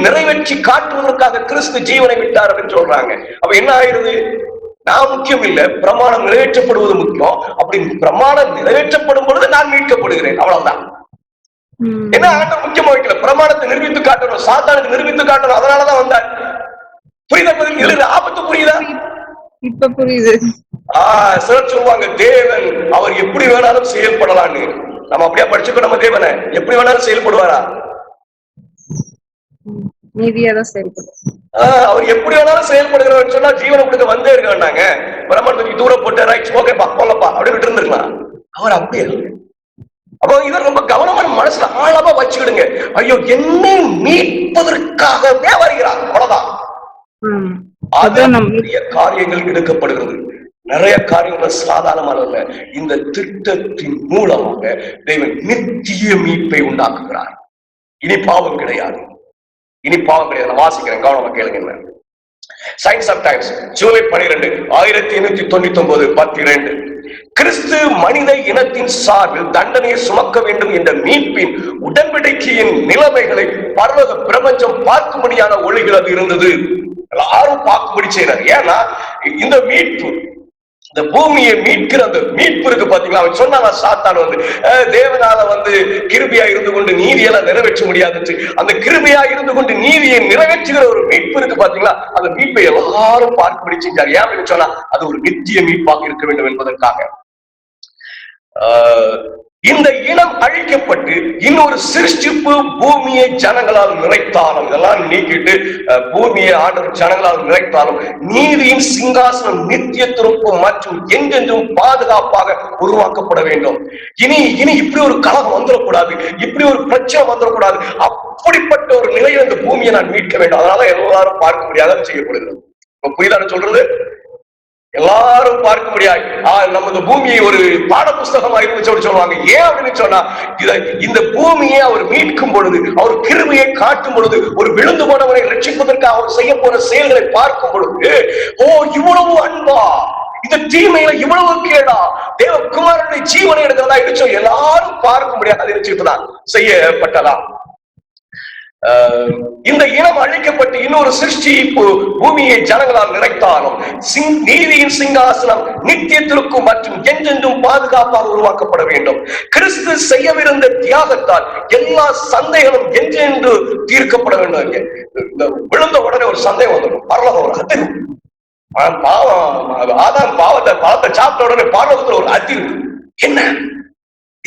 நிறைவேற்றி காட்டுவதற்காக கிறிஸ்து ஜீவனை விட்டார் அப்படின்னு சொல்றாங்க. அப்ப என்ன ஆயிருது? நான் முக்கியம் இல்ல, பிரமாணம் நிறைவேற்றப்படுவது முக்கியம். அப்படி பிரமாணம் நிறைவேற்றப்படும் பொழுது நான் மீட்கப்படுகிறேன். அவ்வளவுதான். என்ன ஆட்டம் முக்கியமா வைக்கல, பிரமாணத்தை நிரூபித்து காட்டணும், சாத்தானுக்கு நிரூபித்து காட்டணும். அதனாலதான் வந்தார். புரியுதா? ஆபத்து புரியுதா? இப்ப புரியுது. சிலர் சொல்லுவாங்க தேவன் அவர் எப்படி வேணாலும் செயல்படலான்னு. நம்ம அப்படியே படிச்சுக்கோ, நம்ம தேவனை எப்படி வேணாலும் செயல்படுவாரா? நீதியாதான் செயல்படும். அவர் எப்படி வேணாலும் செயல்படுகிறவர் சொன்னா ஜீவனை கொடுக்க வந்தே இருக்க வேண்டாங்க. பிரமாணத்துக்கு தூரம் போட்டு ரைட் ஓகேப்பா போங்கப்பா அப்படி விட்டு இருந்திருக்கலாம். அவர் அப்படியே இல்லை. அப்போ இதை ரொம்ப கவனமா மனசுல ஆழமா வச்சுக்கிடுங்க. ஐயோ, என்னை மீட்பதற்காகவே வருகிறார், அவ்வளவுதான். நிறைய காரியங்கள் எடுக்கப்படுகிறது. நிறைய காரியங்கள் சாதாரணமான இந்த திட்டத்தின் மூலமாக தேவன் நித்திய மீட்பை உண்டாக்குகிறார். இனி பாவம் கிடையாது, இனி பாவம் கிடையாது. நான் வாசிக்கிறேன், கவனமா கேளுங்க. சயின்ஸ் ஆஃப் டைம்ஸ் ஜூலை 12 1899 10:2. கிறிஸ்து மனித இனத்தின் சார்பில் தண்டனையை சுமக்க வேண்டும் என்ற மீட்பின் உடன்படிக்கையின் நிலைமைகளை பரலோக பிரபஞ்சம் பார்க்கும்படியான ஒளிகள் அது இருந்தது. எல்லாரும் பார்க்கும்படி செய்யறாரு. ஏன்னா இந்த மீட்பு, இந்த பூமியை மீட்கிற அந்த மீட்பு இருக்கு பாத்தீங்களா. அவன் சொன்னா சாத்தான் தேவனால கிருபையா இருந்து கொண்டு நீதியெல்லாம் நிறைவேற்ற முடியாது. அந்த கிருபையா இருந்து கொண்டு நீதியை நிறைவேற்றுகிற ஒரு மீட்பு இருக்கு பாத்தீங்களா. அந்த மீட்பை எல்லாரும் பார்க்கும்படி செஞ்சார். ஏன் சொன்னா அது ஒரு நித்திய மீட்பாக இருக்க வேண்டும் என்பதற்காக. இந்த இனம் அழிக்கப்பட்டு இன்னொரு சிருஷ்டிப்பு பூமியை ஜனங்களால் நிறைத்தாலும், இதெல்லாம் நீக்கிட்டு பூமியை ஆண்டவர் ஜனங்களால் நிறைத்தாலும் நீதியின் சிங்காசனம் நித்தியத்திற்கும் மற்றும் எங்கென்றும் பாதுகாப்பாக உருவாக்கப்பட வேண்டும். இனி இப்படி ஒரு கலகம் வந்துடக்கூடாது, இப்படி ஒரு பிரச்சனை வந்துடக்கூடாது. அப்படிப்பட்ட ஒரு நிலையில் இந்த பூமியை நான் மீட்க வேண்டும். அதனால எல்லாரும் பார்க்க முடியாத செய்யப்படுகிறது. இப்ப புரியுதான சொல்றது? எல்லாரும் பார்க்க முடியாது. நமது பூமியை ஒரு பாட புஸ்தகமா இருந்துச்சு சொல்லுவாங்க. ஏன் அப்படின்னு சொன்னா, இந்த பூமியை அவர் மீட்கும் பொழுது, அவர் கிருபையை காட்டும் பொழுது, ஒரு விழுந்து போனவரை ரட்சிப்பதற்கு அவர் செய்ய போற செயல்களை பார்க்கும் பொழுது, இவ்வளவு அன்பா, இந்த தீமையில இவ்வளவு கேடா, தேவகுமாரனுடைய ஜீவனை எடுக்கிறதா இருந்துச்சோ எல்லாரும் பார்க்க முடியாது இருந்துச்சுதான் செய்யப்பட்டதா. இந்த இனம் அழிக்கப்பட்டு இன்னொரு சிருஷ்டி பூமியை ஜனங்களால் நிறைத்தாலும் நீதியின் சிங்காசனம் நித்தியத்திற்கும் மற்றும் என்றென்றும் பாதுகாப்பாக உருவாக்கப்பட வேண்டும். கிறிஸ்து செய்யவிருந்த தியாகத்தால் எல்லா சந்தேகமும் என்றென்று தீர்க்கப்பட வேண்டும். இந்த விழுந்த உடனே ஒரு சந்தேகம் வந்துடும், பரலோகம் ஒரு அதிர்வு. ஆதாம் பாவத்தை சாப்பிட்ட உடனே பரலோகத்துல ஒரு அதிர்வு.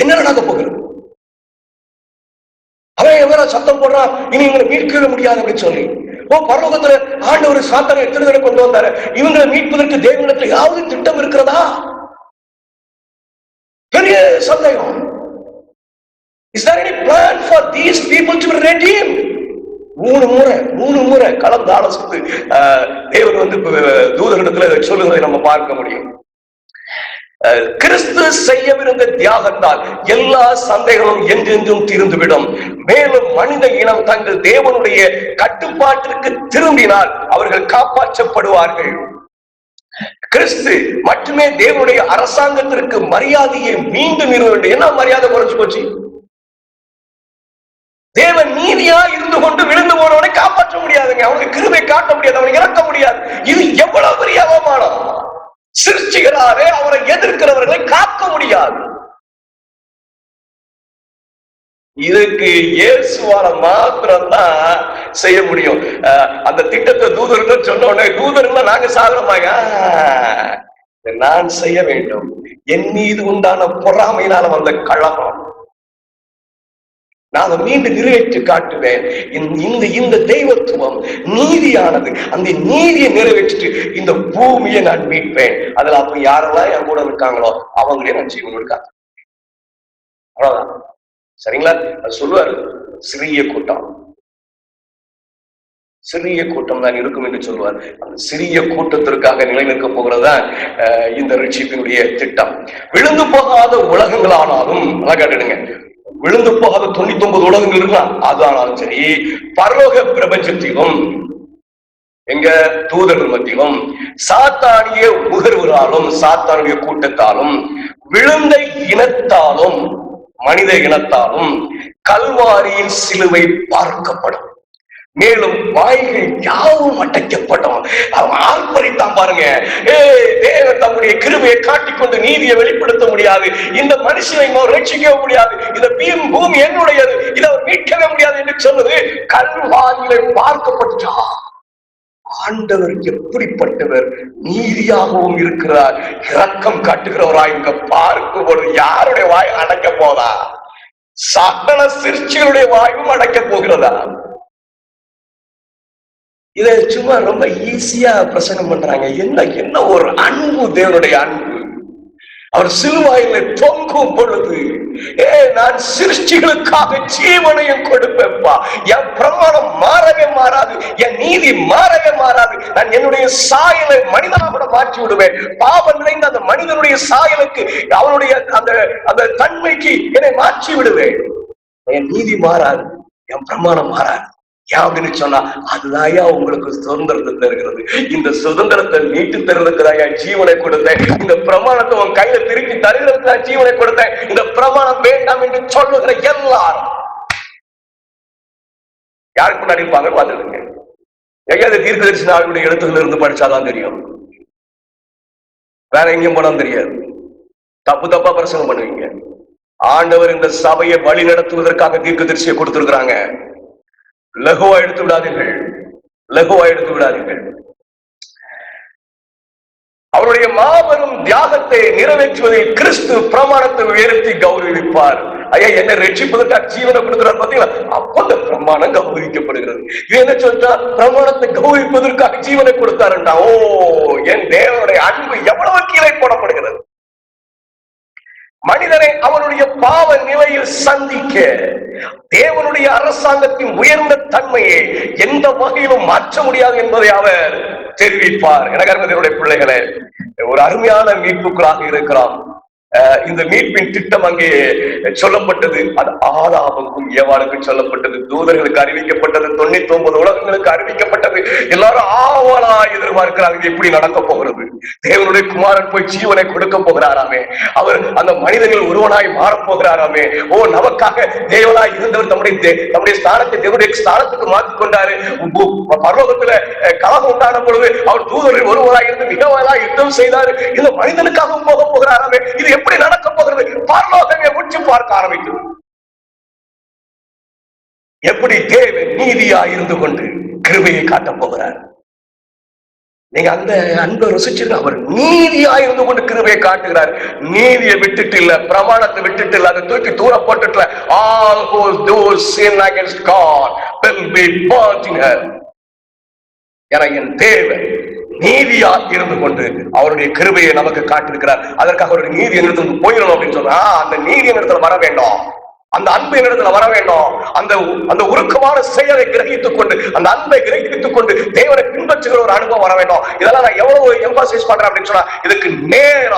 என்ன நடக்க போகிறது? அவன் எவரா சத்தம் போடுறான், இனி இவங்களை மீட்க முடியாது அப்படின்னு சொல்லி. பரலோகத்துல ஆண்டவர் சாத்தானை எத்தனை தடவை கொண்டு வந்தாரு. இவங்களை மீட்பதற்கு தேவனிடத்துல யாவது திட்டம் இருக்கிறதா? பெரிய சந்தேகம். Is there any plan for these people to be redeemed? மூணு முறை கலந்து ஆலோசித்து தேவன் தூதரிடத்துல சொல்லுவதை நம்ம பார்க்க முடியும். கிறிஸ்து செய்யவிருந்த தியாகத்தால் எல்லா சந்தேகமும் என்றென்றும் தீர்ந்துவிடும். மேலும் மனித இனம் தங்கள் தேவனுடைய கட்டுப்பாட்டிற்கு திரும்பினால் அவர்கள் காப்பாற்றப்படுவார்கள். கிறிஸ்து மட்டுமே தேவனுடைய அரசாங்கத்திற்கு மரியாதையை மீண்டும் நிறுவ வேண்டும். என்ன மரியாதை குறைஞ்சு போச்சு? தேவன் நீதியா இருந்து கொண்டு விழுந்து போனவனை காப்பாற்ற முடியாதுங்க. அவனுக்கு கிருபை காட்ட முடியாது, அவனை இறக்க முடியாது. இது எவ்வளவு பெரிய அவமானம்! சிருஷ்டிகராலே அவரை எதிர்க்கிறவர்களை காக்க முடியாது. இதுக்கு இயேசுவால மாத்திரம்தான் செய்ய முடியும். அந்த திட்டத்தை தூதர்கள் சொன்ன உடனே தூதர்கள் நாங்க சாதனமாக நான் செய்ய வேண்டும். என் மீது உண்டான பொறாமையினால வந்த கழகம் நான் அதை மீண்டும் நிறைவேற்றி காட்டுவேன். இந்த தெய்வத்துவம் நீதியானது. அந்த நீதியை நிறைவேற்றிட்டு இந்த பூமியை நான் மீட்பேன். அதுல அப்ப யாரெல்லாம் என் கூட இருக்காங்களோ அவங்களே நான் ஜீவன் இருக்காங்க. அவ்வளவுதான். சரிங்களா? அது சொல்லுவாரு, சிறிய கூட்டம் தான் இருக்கும் என்று சொல்லுவார். அந்த சிறிய கூட்டத்திற்காக நிலைநிற்க போகிறதுதான் இந்த ரட்சிப்பினுடைய திட்டம். விழுந்து போகாத உலகங்களானாலும் கேட்டுடுங்க, விழுந்து போகாத 99 உலகங்கள் இருக்கலாம். அது ஆனாலும் சரி, பரலோக பிரபஞ்சத்திலும் எங்க தூதர்கள் மத்தியிலும் சாத்தானிய முகர்வராலும் சாத்தானுடைய கூட்டத்தாலும் விழுந்த இனத்தாலும் மனித இனத்தாலும் கல்வாரியின் சிலுவை பார்க்கப்படும். மேலும் வாய்கள் யாவும் அடைக்கப்படும். அவன் ஆர்ப்பரித்தான் பாருங்க. தேவன் தம்முடைய கிருபையை காட்டிக்கொண்டு நீதியை வெளிப்படுத்த முடியாது. இந்த மனுஷனை ரட்சிக்க முடியாது. இந்த பூமி என்னுடையது, இதை அவர் மீட்கவே முடியாது என்று சொன்னது கல்வாரியிலே பார்க்கப்பட்டா. ஆண்டவர் எப்படிப்பட்டவர்! நீதியாகவும் இருக்கிறார், இரக்கம் காட்டுகிறவராய் இங்க பார்க்கும் பொழுது யாருடைய வாய் அடைக்க போதா? சகல சிருஷ்டிகளுடைய வாயும் அடைக்க போகிறதா? இதை சும்மா ரொம்ப ஈஸியா பிரசங்கம் பண்றாங்க. என்ன ஒரு அன்பு! தேவனுடைய அன்பு! அவர் சிலுவையில தொங்கும் பொழுது நான் சிருஷ்டிகளுக்காக ஜீவனையும் கொடுப்பேன்ப்பா. என் பிரமாணம் மாறவே மாறாது, என் நீதி மாறவே மாறாது. நான் என்னுடைய சாயலை மனிதனாக மாற்றி விடுவேன். பாவம் நிறைந்த அந்த மனிதனுடைய சாயலுக்கு, அவனுடைய அந்த தன்மைக்கு என்னை மாற்றி விடுவேன். என் நீதி மாறாது, என் பிரமாணம் மாறாது. அப்படின்னு சொன்னா அதுதாயா உங்களுக்கு சுதந்திரத்தை தருகிறது. இந்த சுதந்திரத்தை மீட்டு தருவதற்குதாயா ஜீவனை கொடுத்தேன். இந்த பிரமாணத்தை உன் கையில திருப்பி தருகிறதுக்கு ஜீவனை கொடுத்தேன். இந்த பிரமாணம் வேண்டாம் என்று சொல்லுகிற எல்லாரும் யாருக்கு முன்னாடி இருப்பாங்க பார்த்துருங்க. எங்கேயாவது தீர்க்கதரிசன எழுத்துக்கள் இருந்து படிச்சாதான் தெரியும். வேற எங்கேயும் போனாலும் தெரியாது. தப்பா பிரசங்கம் பண்ணுவீங்க. ஆண்டவர் இந்த சபையை வழி நடத்துவதற்காக தீர்க்கதரிசியை கொடுத்திருக்கிறாங்க. லகுவா எடுத்து விடாதீர்கள். அவருடைய மாபெரும் தியாகத்தை நிறைவேற்றுவதில் கிறிஸ்து பிரமாணத்தை உயர்த்தி கௌரவிப்பார். ஐயா, என்ன ரட்சிப்பதற்காக ஜீவனை கொடுக்கிறார் பாத்தீங்களா? அப்ப அந்த பிரமாணம் கௌரவிக்கப்படுகிறது. இது என்ன சொல்றா? பிரமாணத்தை கௌரவிப்பதற்காக ஜீவனை கொடுத்தாருண்டா. ஓ, என் தேவனுடைய அன்பு எவ்வளவு கீழே போடப்படுகிறது! மனிதனை அவனுடைய பாவ நிலையில் சந்திக்க தேவனுடைய அரசாங்கத்தின் உயர்ந்த தன்மையை எந்த வகையிலும் மாற்ற முடியாது என்பதை அவர் தெரிவிப்பார். எனக்கருமையுடைய பிள்ளைகளே, ஒரு அருமையான மீட்புக்குள்ளாக இருக்கிறோம். இந்த மீட்பின் திட்டம் அங்கே சொல்லப்பட்டது. அது ஆதாமுக்கும் ஏவாளுக்கும் சொல்லப்பட்டது, தூதர்களுக்கு அறிவிக்கப்பட்டது, 99 உலகங்களுக்கு அறிவிக்கப்பட்டது. எல்லாரும் ஆவலா எதிர்பார்க்கிறாங்க, இது எப்படி நடக்க போகிறது? தேவனுடைய குமாரன் போய் ஜீவனை கொடுக்க போகிறாராமே, அவர் அந்த மனிதர்கள் ஒருவனாய் மாறப் போகிறாராமே. ஓ, நமக்காக தேவனாய் இருந்தவர் தம்முடைய ஸ்தானத்தை தேவனுடைய ஸ்தானத்துக்கு மாற்றிக் கொண்டாரு. பரலோகத்துல கலகம் உண்டான பொழுது அவர் தூதர்கள் ஒருவராய் இருந்து மிகவராய் யுத்தம் செய்தாரு. இந்த மனிதனுக்காகவும் போக போகிறாராமே. இது எப்படி நடக்க போகிறது? பரலோகமே உற்று பார்க்க ஆரம்பிக்கும். எப்படி தேவன் நீதியா இருந்து கொண்டு கிருபையை காட்டப் போகிறார். நீங்க அந்த அன்பை ருசிச்சிருக்க. அவர் நீதியா இருந்து கொண்டு கிருபையை காட்டுகிறார். நீதியை விட்டுட்டு இல்ல, பிரமாணத்தை விட்டுட்டு இல்ல, அதை தூக்கி தூர போட்டுட்டு all who do sin against God will be burnt in hell. என் தேவன் நீதியா இருந்து கொண்டு அவருடைய கிருபையை நமக்கு காட்டிருக்கிறார். அதற்காக அவருடைய நீதி என்னிடத்துல போயிடணும் அப்படின்னு சொன்னா அந்த நீதி என்னிடத்துல வர வேண்டும். அந்த அன்பு என்னிடத்துல வர வேண்டும். அந்த அந்த உருக்கமான செயலை கிரகித்துக் கொண்டு, அந்த அன்பை கிரகித்துக் கொண்டு தேவனை பின்பற்றுகிற ஒரு அனுபவம் வர வேண்டும். இதெல்லாம் நான் எவ்வளவு எம்பசைஸ் பண்றேன் அப்படின்னு சொன்னா, இதுக்கு நேர்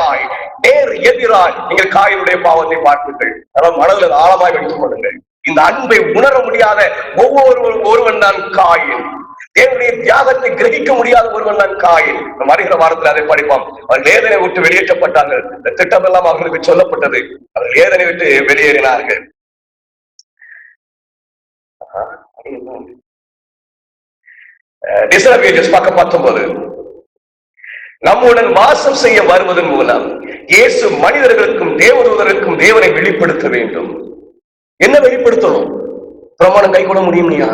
எதிராய் நீங்கள் காயினுடைய பாவத்தை பார்ப்பீர்கள். அதனால் மனதில் ஆழமாய் வைத்துக் கொள்ளுங்கள். இந்த அன்பை உணர முடியாத ஒருவன் தான் காயின். தேவனுடைய தியாகத்தை கிரகிக்க முடியாத ஒருவன் தான் காயின். வருகிற வாரத்தில் அதை படிப்போம். அவர் வேதனை விட்டு வெளியேற்றப்பட்டார்கள். இந்த திட்டம் எல்லாம் அவர்களுக்கு சொல்லப்பட்டது. அவர் வேதனை விட்டு வெளியேறினார்கள். பக்கம் 19. நம்முடன் வாசம் செய்ய வருவதன் மூலம் இயேசு மனிதர்களுக்கும் தேவதூதருக்கும் தேவனை வெளிப்படுத்த வேண்டும். என்ன வெளிப்படுத்தணும்? பிரமாணம் கை கொள்ள முடியும்யா?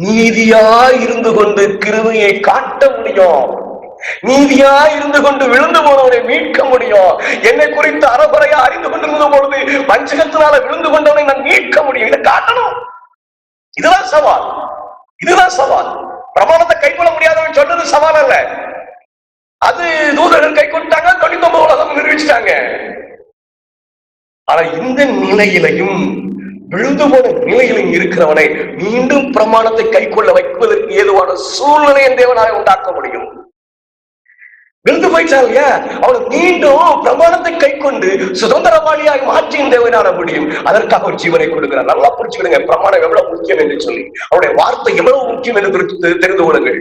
நீதியாய் இருந்து கொண்டு கிருபையை காட்ட முடியும். நீதியாய் இருந்து கொண்டு விழுந்து போனவனை மீட்க முடியும். என்னை குறித்து அறகுறையா அறிந்து கொண்டிருந்த பொழுது வஞ்சகத்தினால விழுந்து கொண்டவனை நான் மீட்க முடியும். இதை காட்டணும். இதுதான் சவால். இதுதான் சவால். பிரமாணத்தை கை கொள்ள முடியாதவன் சொன்னது சவால் அல்ல. அது தூதர்கள் கை கொண்டாங்க, 99 உலகம் நிரூபிச்சிட்டாங்க. ஆனா இந்த நிலையிலையும் விழுந்து போன நிலையிலும் இருக்கிறவனை மீண்டும் பிரமாணத்தை கை கொள்ள வைப்பதற்கு ஏதுவான சூழ்நிலையை தேவனால உண்டாக்க முடியும். விழுந்து போயிட்டாங்க, அவனை மீண்டும் பிரமாணத்தை கை கொண்டு சுதந்திரவாளியாய் மாற்றியும் தேவனால முடியும். அதற்காக ஒரு ஜீவனை கொடுக்கிறார். நல்லா புரிச்சுக்கிடுங்க பிரமாணம் எவ்வளவு முக்கியம் என்று சொல்லி, அவருடைய வார்த்தை எவ்வளவு முக்கியம் என்று தெரிந்து கொள்ளுங்கள்.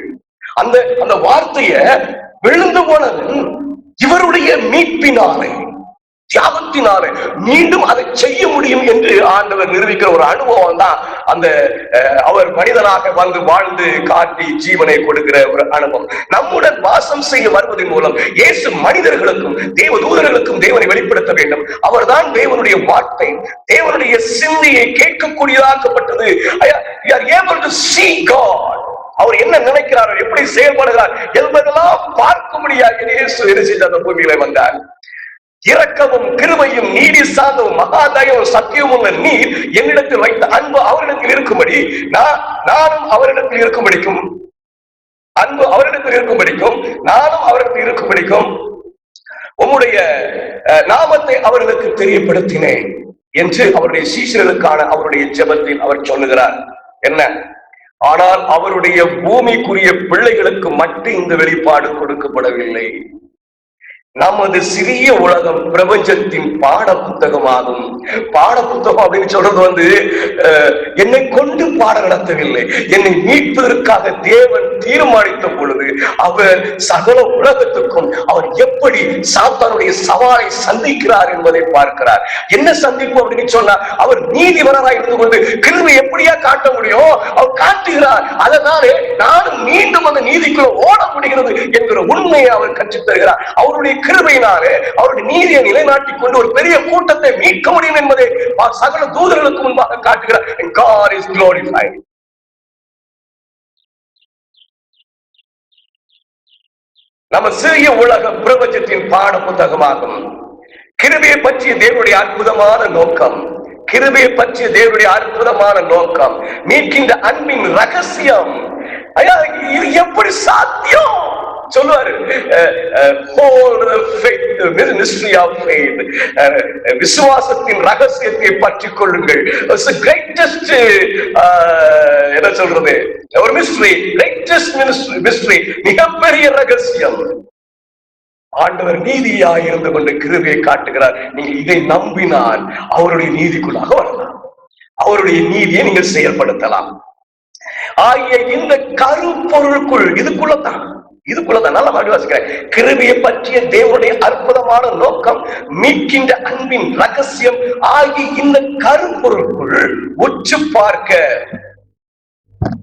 அந்த வார்த்தைய விழுந்து போனவன் இவருடைய மீட்பினாலே, தியாகத்தினாலே மீண்டும் அதை செய்ய முடியும் என்று ஆண்டவர் நிரூபிக்கிற ஒரு அனுபவம் தான் அந்த அவர் மனிதனாக வந்து வாழ்ந்து காட்டி ஜீவனை கொடுக்கிற ஒரு அனுபவம். நம்முடன் வாசம் செய்ய வருவதன் மூலம் இயேசு மனிதர்களுக்கும் தேவதூதர்களுக்கும் தேவனை வெளிப்படுத்த வேண்டும். அவர்தான் தேவனுடைய வார்த்தை, தேவனுடைய சிந்தையை கேட்கக்கூடியதாக்கப்பட்டது. அவர் என்ன நினைக்கிறார், எப்படி செயல்படுகிறார் என்பதெல்லாம் பார்க்க முடியாது. இயேசு அந்த பூமியில வந்தார். இரக்கமும் கிருபையும் நீதி சாந்தமும் மகாதயமும் சத்தியமும் உள்ள நீர் என்னிடத்தில் வைத்த அன்பு அவரிடத்தில் இருக்கும்படி நானும் அவரிடத்தில் இருக்கும்படிக்கும், அன்பு அவரிடத்தில் இருக்கும்படிக்கும் நானும் அவரிடத்தில் இருக்கும்படிக்கும் உம்முடைய நாமத்தை அவர்களுக்கு தெரியப்படுத்தினேன் என்று அவருடைய சீஷர்களுக்கான அவருடைய ஜெபத்தில் அவர் சொல்லுகிறார். என்ன? ஆனால் அவருடைய பூமிக்குரிய பிள்ளைகளுக்கு மட்டும் இந்த வெளிப்பாடு கொடுக்கப்படவில்லை. நமது சிறிய உலகம் பிரபஞ்சத்தின் பாட புத்தகமாகும். பாட புத்தகம் அப்படின்னு சொல்றது என்னை கொண்டு பாடம் நடத்தவில்லை. என்னை மீட்பதற்காக தேவன் தீர்மானித்த பொழுது அவர் சகல உலகத்துக்கும் அவர் எப்படி சாத்தானுடைய சவாலை சந்திக்கிறார் என்பதை பார்க்கிறார். என்ன சந்திப்பு அப்படின்னு சொன்னா, அவர் நீதிபரராய் இருந்து கொண்டு கிருபை எப்படியா காட்ட முடியும், அவர் காட்டுகிறார். அதனாலே நானும் மீண்டும் அந்த நீதிக்குள்ள ஓட முடிகிறது என்கிற உண்மையை அவர் கற்றுத் தருகிறார். அவருடைய கிருபையினாலே அவருடைய நீதியை நிலைநாட்டிக் கொண்டு ஒரு பெரிய கூட்டத்தை மீட்க முடியும் என்பதை சகல தூதர்களுக்கு முன்பாக காட்டுகிறார். God is glorified. நம்ம சிறிய உலகம் பிரபஞ்சத்தின் பாட புத்தகமாகும். கிருபையை பற்றிய தேவனுடைய அற்புதமான நோக்கம், கிருபையை பற்றிய தேவனுடைய அற்புதமான நோக்கம், மீட்கின்ற அன்பின் ரகசியம். இது எப்படி சாத்தியம் சொல்லுவாரு. விசுவாசத்தின் ரகசியத்தை பற்றி கொள்ளுங்கள். என்ன சொல்றது, ஒரு மிஸ்ட்ரி, மிஸ்ட்ரி, மிகப்பெரிய ரகசியம். ஆண்டவர் நீதியாய் இருந்து கொண்டு கிருபையை காட்டுகிறார். நீங்கள் இதை நம்பினால் அவருடைய நீதிக்குள்ளாக வரலாம், அவருடைய நீதியை நீங்கள் செயல்படுத்தலாம். ஆகிய இந்த கருப்பொருளுக்குள் இதுக்குள்ளதான் நல்லா வாசிக்கிறேன். கிருபையை பற்றிய தேவனுடைய அற்புதமான நோக்கம், மீட்கின்ற அன்பின் ரகசியம் ஆகிய இந்த கருப்பொருளுக்குள்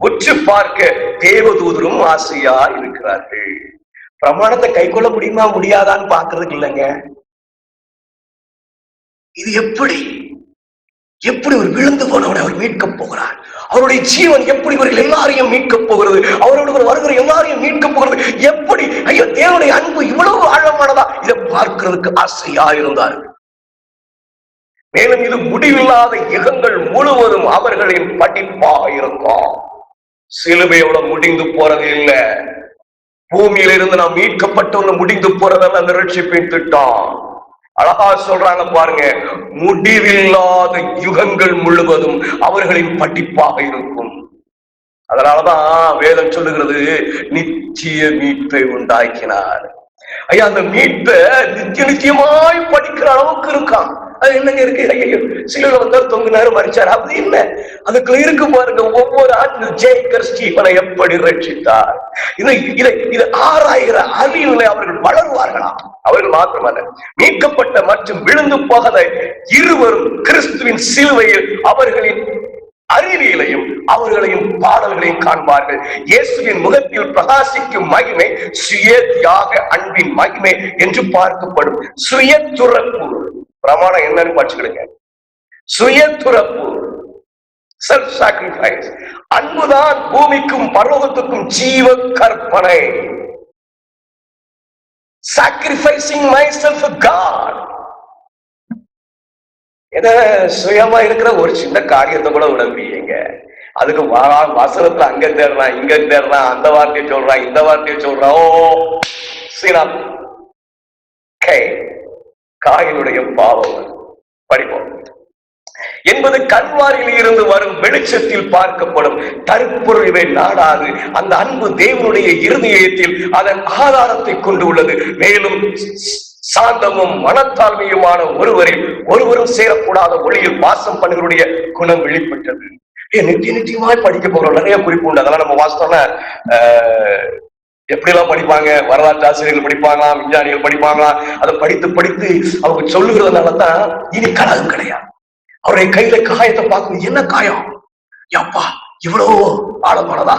உற்று பார்க்க தேவதூதரும் ஆசையா இருக்கிறார்கள். பிரமாணத்தை கை கொள்ள முடியுமா முடியாதான்னு பாக்குறதுக்கு இல்லைங்க. இது எப்படி ஒரு விழுந்து போனவனை அவர் மீட்க போகிறார். அவருடைய ஜீவன் எப்படி இவர்கள் எல்லாரையும் மீட்க போகிறது, அவரோடு வருகிற எல்லாரையும் மீட்க போகிறது. எப்படி ஐயோ தேவனுடைய அன்பு இவ்வளவு ஆழமானதா, இதை பார்க்கிறதுக்கு ஆசையா இருந்தார்கள். மேலும் இது முடிவில்லாத யுகங்கள் முழுவதும் அவர்களின் படிப்பா இருக்கும். சிலுவையோட முடிந்து போறது இல்லை. பூமியிலிருந்து நாம் மீட்கப்பட்டவங்க முடிந்து போறதல்ல அந்த ரட்சிப்பின் திட்டம். அழகா சொல்றாங்க பாருங்க, முடிவில்லாத யுகங்கள் முழுவதும் அவர்களின் படிப்பாக இருக்கும். அதனாலதான் வேதம் சொல்லுகிறது, நித்திய மீட்பை உண்டாக்கினார். ஐயா, அந்த மீட்பை நித்தியமாய் படிக்கிற அளவுக்கு இருக்கான். அது என்னங்க இருக்கு? ஐயோ, சிலுவையில வந்தார், தொங்குனாரு, மரிச்சார், அப்படி இல்லை. அதுக்குள்ள இருக்கு பாருங்க, ஒவ்வொரு ஆண்டு ஜேக்கர் ஸ்டீபனை எப்படி ரட்சித்தார். இதை ஆராய்கிற அறிவுல அவர்கள் வளருவார்களாம். அவர்கள் மாத்திரமல்ல, மீட்கப்பட்ட மற்றும் விழுந்து போகாத இருவரும் கிறிஸ்துவின் சிலுவையில் அவர்களின் அறிவியலையும் அவர்களையும் பாடல்களையும் காண்பார்கள். இயேசுவின் முகத்தில் பிரகாசிக்கும் மகிமை சுய தியாக அன்பின் மகிமை என்று பார்க்கப்படும். சுய துறப்பு பிரமாணம் என்னன்னு படிச்சுக்கிடுங்க. சுய துறப்பு, செல்ஃப் சாக்ரிஃபைஸ். அன்புதான் பூமிக்கும் பரலோகத்துக்கும் ஜீவ கற்பனை. Sacrificing myself for God. ஏன்னா சுயமா இருக்கிற ஒரு சின்ன காரியத்தை கூட உணர்வீங்க. அதுக்கு வசனத்துல அங்க தேடுறான், இங்க தேடுறான், அந்த வார்த்தையை சொல்றான், இந்த வார்த்தையை சொல்றான். ஓ சீனா காயினுடைய பாவம் படிப்போம் என்பது கல்வாரியில் இருந்து வரும் வெளிச்சத்தில் பார்க்கப்படும். தற்பொருளை நாடாது அந்த அன்பு தேவனுடைய இருதயத்தில் அதன் ஆதாரத்தை கொண்டு உள்ளது. மேலும் சாந்தமும் மனத்தாழ்மையுமான ஒருவரும் சேரக்கூடாத ஒளியில் வாசம் பண்ணுகளுடைய குணம் வெளிப்பட்டது. நிச்சயமாய் படிக்க போறோம். நிறைய குறிப்பு உண்டு. அதெல்லாம் நம்ம வாசித்தோம்னா எப்படி எல்லாம் படிப்பாங்க, வரலாற்று ஆசிரியர்கள் படிப்பாங்களாம், விஞ்ஞானிகள் படிப்பாங்களாம். அதை படித்து அவங்க சொல்லுகிறதுனாலதான் இனி கலகம் கிடையாது. அவருடைய கையில காயத்தை பார்க்கும், என்ன காயம் அப்பா, இவ்வளவு ஆழமானதா?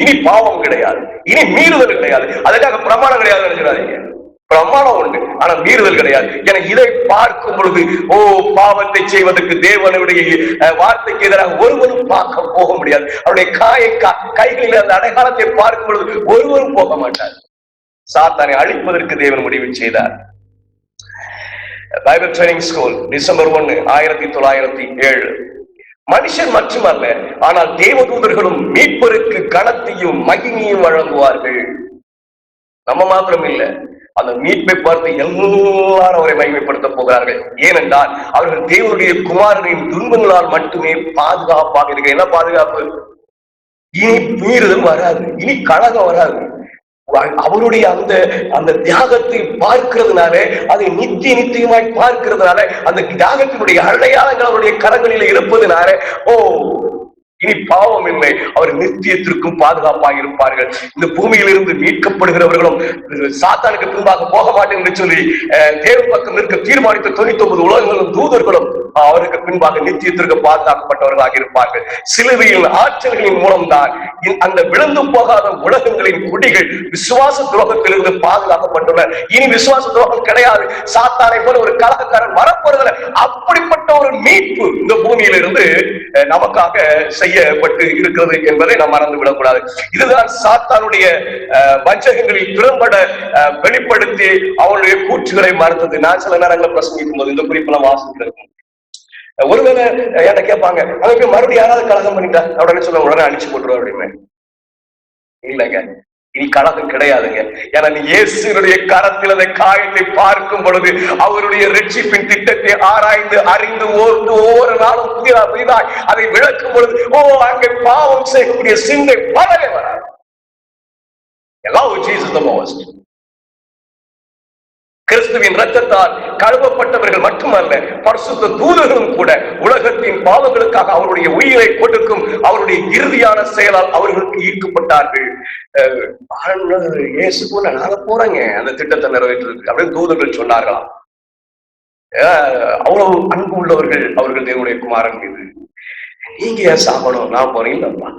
இனி பாவம் கிடையாது, இனி மீறுதல் கிடையாது. அதுக்காக பிரமாணம் கிடையாது நினைக்கிறாதீங்க. பிரமாணம் உண்டு, ஆனா மீறுதல் கிடையாது. என இதை பார்க்கும் பொழுது ஓ, பாவத்தை செய்வதற்கு தேவனுடைய வார்த்தைக்கு எதிராக ஒருவரும் பார்க்க போக முடியாது. அவருடைய கைகளில் அந்த அடையாளத்தை பார்க்கும் பொழுது ஒருவரும் போக மாட்டார். சாத்தானை அழிப்பதற்கு தேவன் முடிவு செய்தார். Bible training school December 1, 1907. மனுஷன் மட்டுமல்ல, ஆனால் தேவதூதர்களும் மீட்பருக்கு கனத்தையும் மகிமையும் வழங்குவார்கள். நம்ம மாத்திரம் இல்லை, அந்த மீட்பை பார்த்து எல்லாரும் அவரை மகிமைப்படுத்த போகிறார்கள். ஏனென்றால் அவர்கள் தேவனுடைய குமாரனின் துன்பங்களால் மட்டுமே பாதுகாப்பாக இருக்கிற. என்ன பாதுகாப்பு? இனி மீறுதல் வராது, இனி கலகம் வராது. அவருடைய அந்த தியாகத்தை பார்க்கிறதுனால, அதை நித்தியமாய் பார்க்கிறதுனால, அந்த தியாகத்தினுடைய அடையாளங்கள் அவருடைய கரங்களில் இருப்பதுனால ஓ, இனி பாவம் இல்லை, அவர் நித்தியத்திற்கும் பாதுகாப்பாக இருப்பார்கள். இந்த பூமியில் இருந்து மீட்கப்படுகிறவர்களும் சாத்தானுக்கு பின்பாக போக மாட்டேன் என்று சொல்லி தேவ பக்கம் இருக்க தீர்மானித்த 99 உலகங்களும் தூதர்களும் அவருக்கு பின்பாக நித்தியத்திற்கு பாதுகாக்கப்பட்டவர்களாக இருப்பார்கள். சிலுவையின் ஆற்றல்களின் மூலம்தான் அந்த விழுந்து போகாத உலகங்களின் குடிகள் விசுவாச துரோகத்திலிருந்து பாதுகாக்கப்பட்டுள்ள. இனி விசுவாச துரோகம் கிடையாது. சாத்தானை போல ஒரு கலகக்காரன் வரப்போறதில்லை. அப்படிப்பட்ட ஒரு மீட்பு இந்த பூமியில இருந்து நமக்காக செய்யப்பட்டு இருக்கிறது என்பதை நாம் மறந்து விடக்கூடாது. இதுதான் சாத்தானுடைய வஞ்சகங்களில் திறம்பட வெளிப்படுத்தி அவனுடைய கூற்றுகளை மறுத்தது. நான் சில நேரங்களில் பிரசங்கிக்கும் போது இந்த குறிப்பெல்லாம் வாசிக்கிறேன். ஒருவேளை என்ன கேட்பாங்க, அதுக்கு மறுபடியும் யாராவது கலகம் பண்ணிட்டா உடனே சொல்ல, உடனே அழிச்சு போட்டுருவோம் அப்படின்னு. இல்லைங்க, இனி கலகம் கிடையாதுங்க. ஏன்னா நீ இயேசுனுடைய கரத்தில் அந்த காயத்தை பார்க்கும் பொழுது அவருடைய ரட்சிப்பின் திட்டத்தை ஆராய்ந்து அறிந்து ஒவ்வொரு நாளும் புதிதாய் அதை விளக்கும் பொழுது ஓ, அங்கே பாவம் செய்யக்கூடிய சிந்தை வரவே வராது. கிறிஸ்துவின் ரத்தத்தால் கழுவப்பட்டவர்கள் மட்டுமல்ல, பரிசுத்த தூதர்களும் கூட உலகத்தின் பாவங்களுக்காக அவருடைய உயிரை கொடுக்கும் அவருடைய இறுதியான செயலால் அவர்களுக்கு ஈர்க்கப்பட்டார்கள். இயேசு போல நாங்க போறேங்க அந்த திட்டத்தை நிறைவேற்றுறதுக்கு அப்படின்னு தூதர்கள் சொன்னார்களாம். அவ்வளவு அன்பு உள்ளவர்கள் அவர்கள் தேவனுடைய குமாரன் மீது. நீங்க ஏன் சாப்பிடணும், நான் போறேன், இல்லப்பா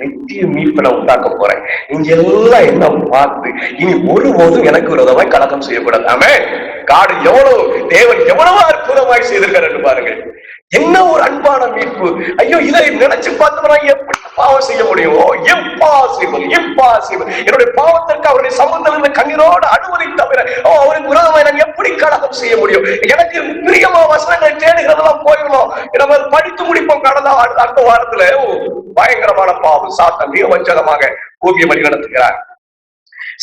நித்திய மீட்பை நான் உண்டாக்க போறேன். நீங்க எல்லாம் என்ன பார்த்து இனி ஒருபோதும் எனக்கு விரோதமாய் கலகம் செய்யக்கூடாது. ஆமென். காடு எவ்வளவு, தேவன் எவ்வளவு அற்புதமாய் செய்திருக்காரு பாருங்க. என்ன ஒரு அன்பான மீட்பு. ஐயோ, இதை நினைச்சு பார்த்தோம்னா எப்படி பாவம் செய்ய முடியும்? இம்பாசிபிள். என்னுடைய பாவத்திற்கு அவருடைய சம்பந்தம் கண்ணீரோடு அனுமதி தவிர அவருக்கு விரோதமாய் நான் எப்படி கலகம் செய்ய முடியும்? எனக்கு பிரியமா வசனங்கள் தேடுகிறதெல்லாம் போயிடணும். நம்ம படித்து முடிப்போம். கடந்த அடுத்த வாரத்துல பயங்கரமான பாவம் சாத்தான் மிக வஞ்சகமாக பூமியை வழி நடத்துகிறார்.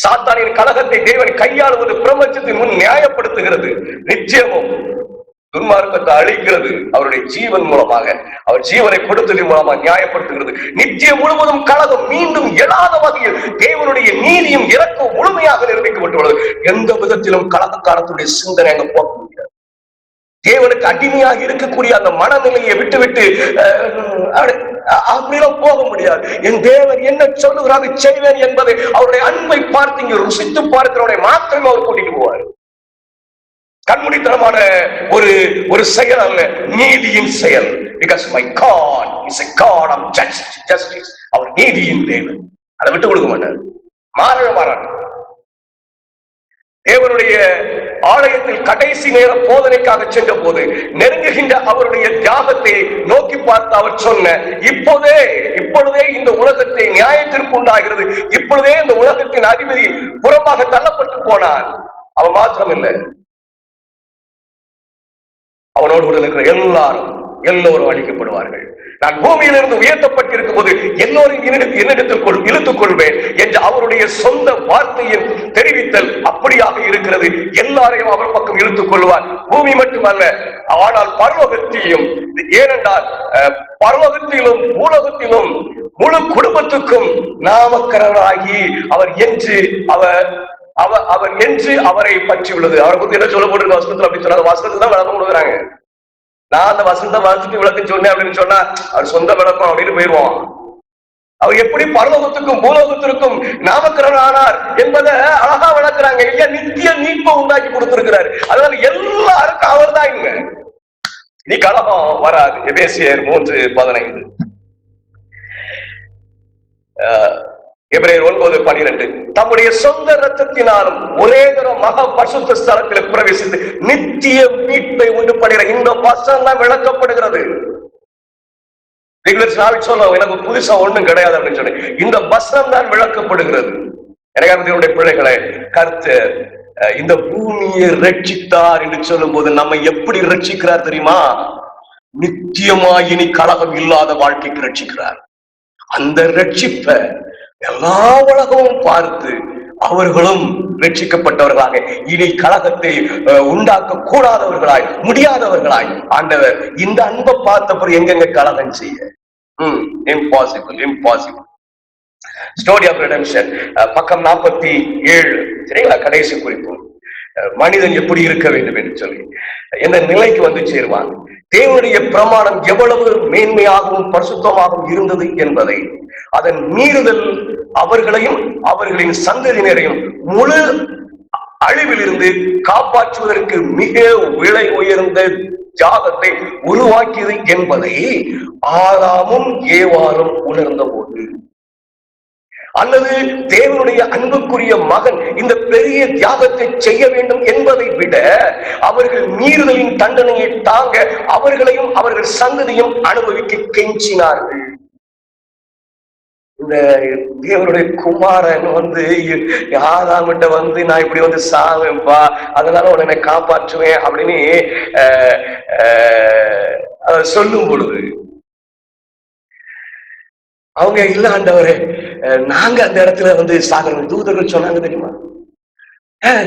சாத்தானின் கலகத்தை தேவன் கையாளுவது பிரபஞ்சத்தின் முன் நியாயப்படுத்துகிறது. நிச்சயமும் துன்மார்க்கத்தை அழிக்கிறது அவருடைய ஜீவன் மூலமாக, அவர் ஜீவனை கொடுத்ததின் மூலமாக நியாயப்படுத்துகிறது. நிச்சயம் முழுவதும் கலகம் மீண்டும் எழாத வகையில் தேவனுடைய நீதியும் இறக்கம் முழுமையாக நிரூபிக்கப்பட்டுள்ளது. எந்த விதத்திலும் கலகக்காரத்துடைய சிந்தனை அங்க போக முடியாது. தேவனுக்கு அடிமையாக இருக்கக்கூடிய அந்த மனநிலையை விட்டுவிட்டு அப்படிலாம் போக முடியாது. என் தேவன் என்ன சொல்லுகிறார் செய்வேன் என்பதை அவருடைய அன்பை பார்த்து இங்க ருசித்து பார்க்கிறவனை மாத்திரமே அவர் கூட்டிட்டு போவார். கண்மூடித்தனமான ஒரு செயல் அல்ல, நீதியின் செயல். Because my God is a God of justice. அவர் நீதியின் தேவன், அதை விட்டு கொடுக்க மாட்டார், மாறவே மாறார். தேவனுடைய ஆலயத்தில் கடைசி நேர போதனைக்காக சென்ற போது நெருங்குகின்ற அவருடைய தியாகத்தை நோக்கி பார்த்து அவர் சொன்ன, இப்பொழுதே இந்த உலகத்தை நியாயத்திற்கு உண்டாகிறது, இப்பொழுதே இந்த உலகத்தின் அதிபதி புறமாக தள்ளப்பட்டு போனான். அவன் மாத்திரம் இல்லை, அவனோடு கூட இருக்கிற எல்லோரும் அழிக்கப்படுவார்கள். நான் பூமியிலிருந்து உயர்த்தப்பட்டிருக்கும் போது எல்லோரும் என்னிடத்தில் இழுத்துக் கொள்வேன் என்று அவருடைய சொந்த வார்த்தையில் தெரிவித்தல் அப்படியாக இருக்கிறது. எல்லாரையும் அவர் பக்கம் இழுத்துக் கொள்வார். பூமி மட்டுமல்ல, ஆனால் பரலோகத்தையும். ஏனென்றால் பரலோகத்திலும் பூலோகத்திலும் முழு குடும்பத்துக்கும் நாமக்கரராகி அவர் என்று அவரை பற்றி உள்ளது. அவரை பத்தி என்ன சொல்ல போட்டிருக்க வசனத்துல அப்படி சொன்னார். வசனத்துல தான் விளக்கம் கொடுக்குறாங்க. நான் அந்த வசனத்தை வாசித்து விளக்கம் சொன்னேன் அப்படின்னு சொன்னா அவர் சொந்த விளக்கம் அப்படின்னு போயிடுவோம். அவர் எப்படி பரலோகத்துக்கும் பூலோகத்திற்கும் நாமக்கரன் ஆனார் என்பதை அழகா விளக்குறாங்க. இல்லையா, நித்திய மீட்பை உண்டாக்கி கொடுத்திருக்கிறார். அதனால எல்லாருக்கும் அவர் தான். இங்க நீ கலகம் வராது. எபேசியர் 3:15, எபிரேயர் 9:12 தம்முடைய சொந்த ரத்தத்தினாலும் ஒரே தரம் மகா பரிசுத்த ஸ்தலத்தில் பிரவேசித்து நித்திய மீட்பை உண்டு பண்ணுகிற இந்த வசனம் தான் விளக்கப்படுகிறது. சொல்ல எனக்கு புதுசா ஒண்ணும் கிடையாது அப்படின்னு சொல்லி இந்த வசனம் தான் விளக்கப்படுகிறது. எனக்காக பிள்ளைகளை, கர்த்தர் இந்த பூமியை ரட்சித்தார் என்று சொல்லும் போது நம்ம எப்படி ரட்சிக்கிறார் தெரியுமா? நித்தியமாய் இனி கலகம் இல்லாத வாழ்க்கைக்கு ரட்சிக்கிறார். அந்த ரட்சிப்பை எல்லா உலகமும் பார்த்து அவர்களும் ரட்சிக்கப்பட்டவர்களாக, இனி கலகத்தை உண்டாக்க கூடாதவர்களாய், முடியாதவர்களாய் ஆண்டவர் இந்த அன்பை பார்த்தப்பறம் எங்கெங்க கலகம் செய்ய இம்பாசிபிள். ஸ்டோரி ஆஃப் ரெடெம்ப்ஷன் பக்கம் 47 சரிங்களா, கடைசி குறிப்பு. மனிதன் எப்படி இருக்க வேண்டும் என்று சொல்லி எந்த நிலைக்கு வந்து சேருவான். தேவனுடைய பிரமாணம் எவ்வளவு மேன்மையாகவும் பரிசுத்தமாகவும் இருந்தது என்பதை, அதன் மீறுதல் அவர்களையும் அவர்களின் சந்ததியினரையும் முழு அழிவில் இருந்து காப்பாற்றுவதற்கு மிக விலை உயர்ந்த தியாகத்தை உருவாக்கியது என்பதை ஆதாமும் ஏவாளும் உணர்ந்த போது, அல்லது தேவனுடைய அன்புக்குரிய மகன் இந்த பெரிய தியாகத்தை செய்ய வேண்டும் என்பதை விட அவர்கள் மீறுதலின் தண்டனையை தாங்க அவர்களையும் அவர்கள் சந்ததியும் அனுபவிக்க கெஞ்சினார்கள். இந்த தேவனுடைய குமாரன் ஆதாமிட்ட நான் இப்படி சாவேன்பா, அதனால உன்னை காப்பாற்றுவேன் அப்படின்னு சொல்லும் பொழுது அவங்க இல்ல ஆண்டவரே, நாங்க அந்த இடத்துல சாகணும். தூதர்கள் சொன்னாங்க தெரியுமா,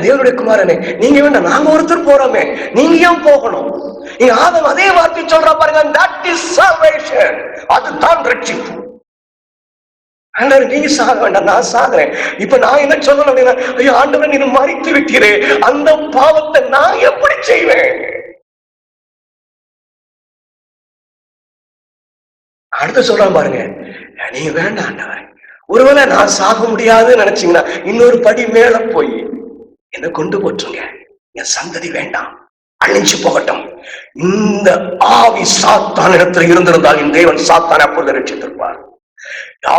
தேவனுடைய குமாரனே நீங்க வேண்டாம், நாங்க ஒருத்தர் போறோமே, நீங்க ஏன் போகணும்? நீங்க ஆதம் அதே வார்த்தை சொல்ற பாருங்க, that is salvation, அதுதான் ரட்சிப்பு. ஆண்டவர் நீங்க சாக வேண்டாம், நான் சாகுறேன். இப்ப நான் என்ன சொல்லணும் அப்படின்னா, ஐயோ ஆண்டவர் நீ மறித்து விட்டீரே, அந்த பாவத்தை நான் எப்படி செய்வேன்? அடுத்து சொல்றான் பாருங்க, நீங்க வேண்டாம் ஆண்டவர், ஒருவேளை நான் சாக முடியாதுன்னு நினைச்சீங்கன்னா இன்னொரு படி மேல போய் என்ன கொண்டு போட்டுருங்க, என் சந்ததி வேண்டாம், அழிஞ்சு போகட்டும். இந்த ஆவி சாத்தான் இடத்துல இருந்திருந்தால் என் தேவன் சாத்தான் அப்பொழுது ரட்சித்திருப்பார்.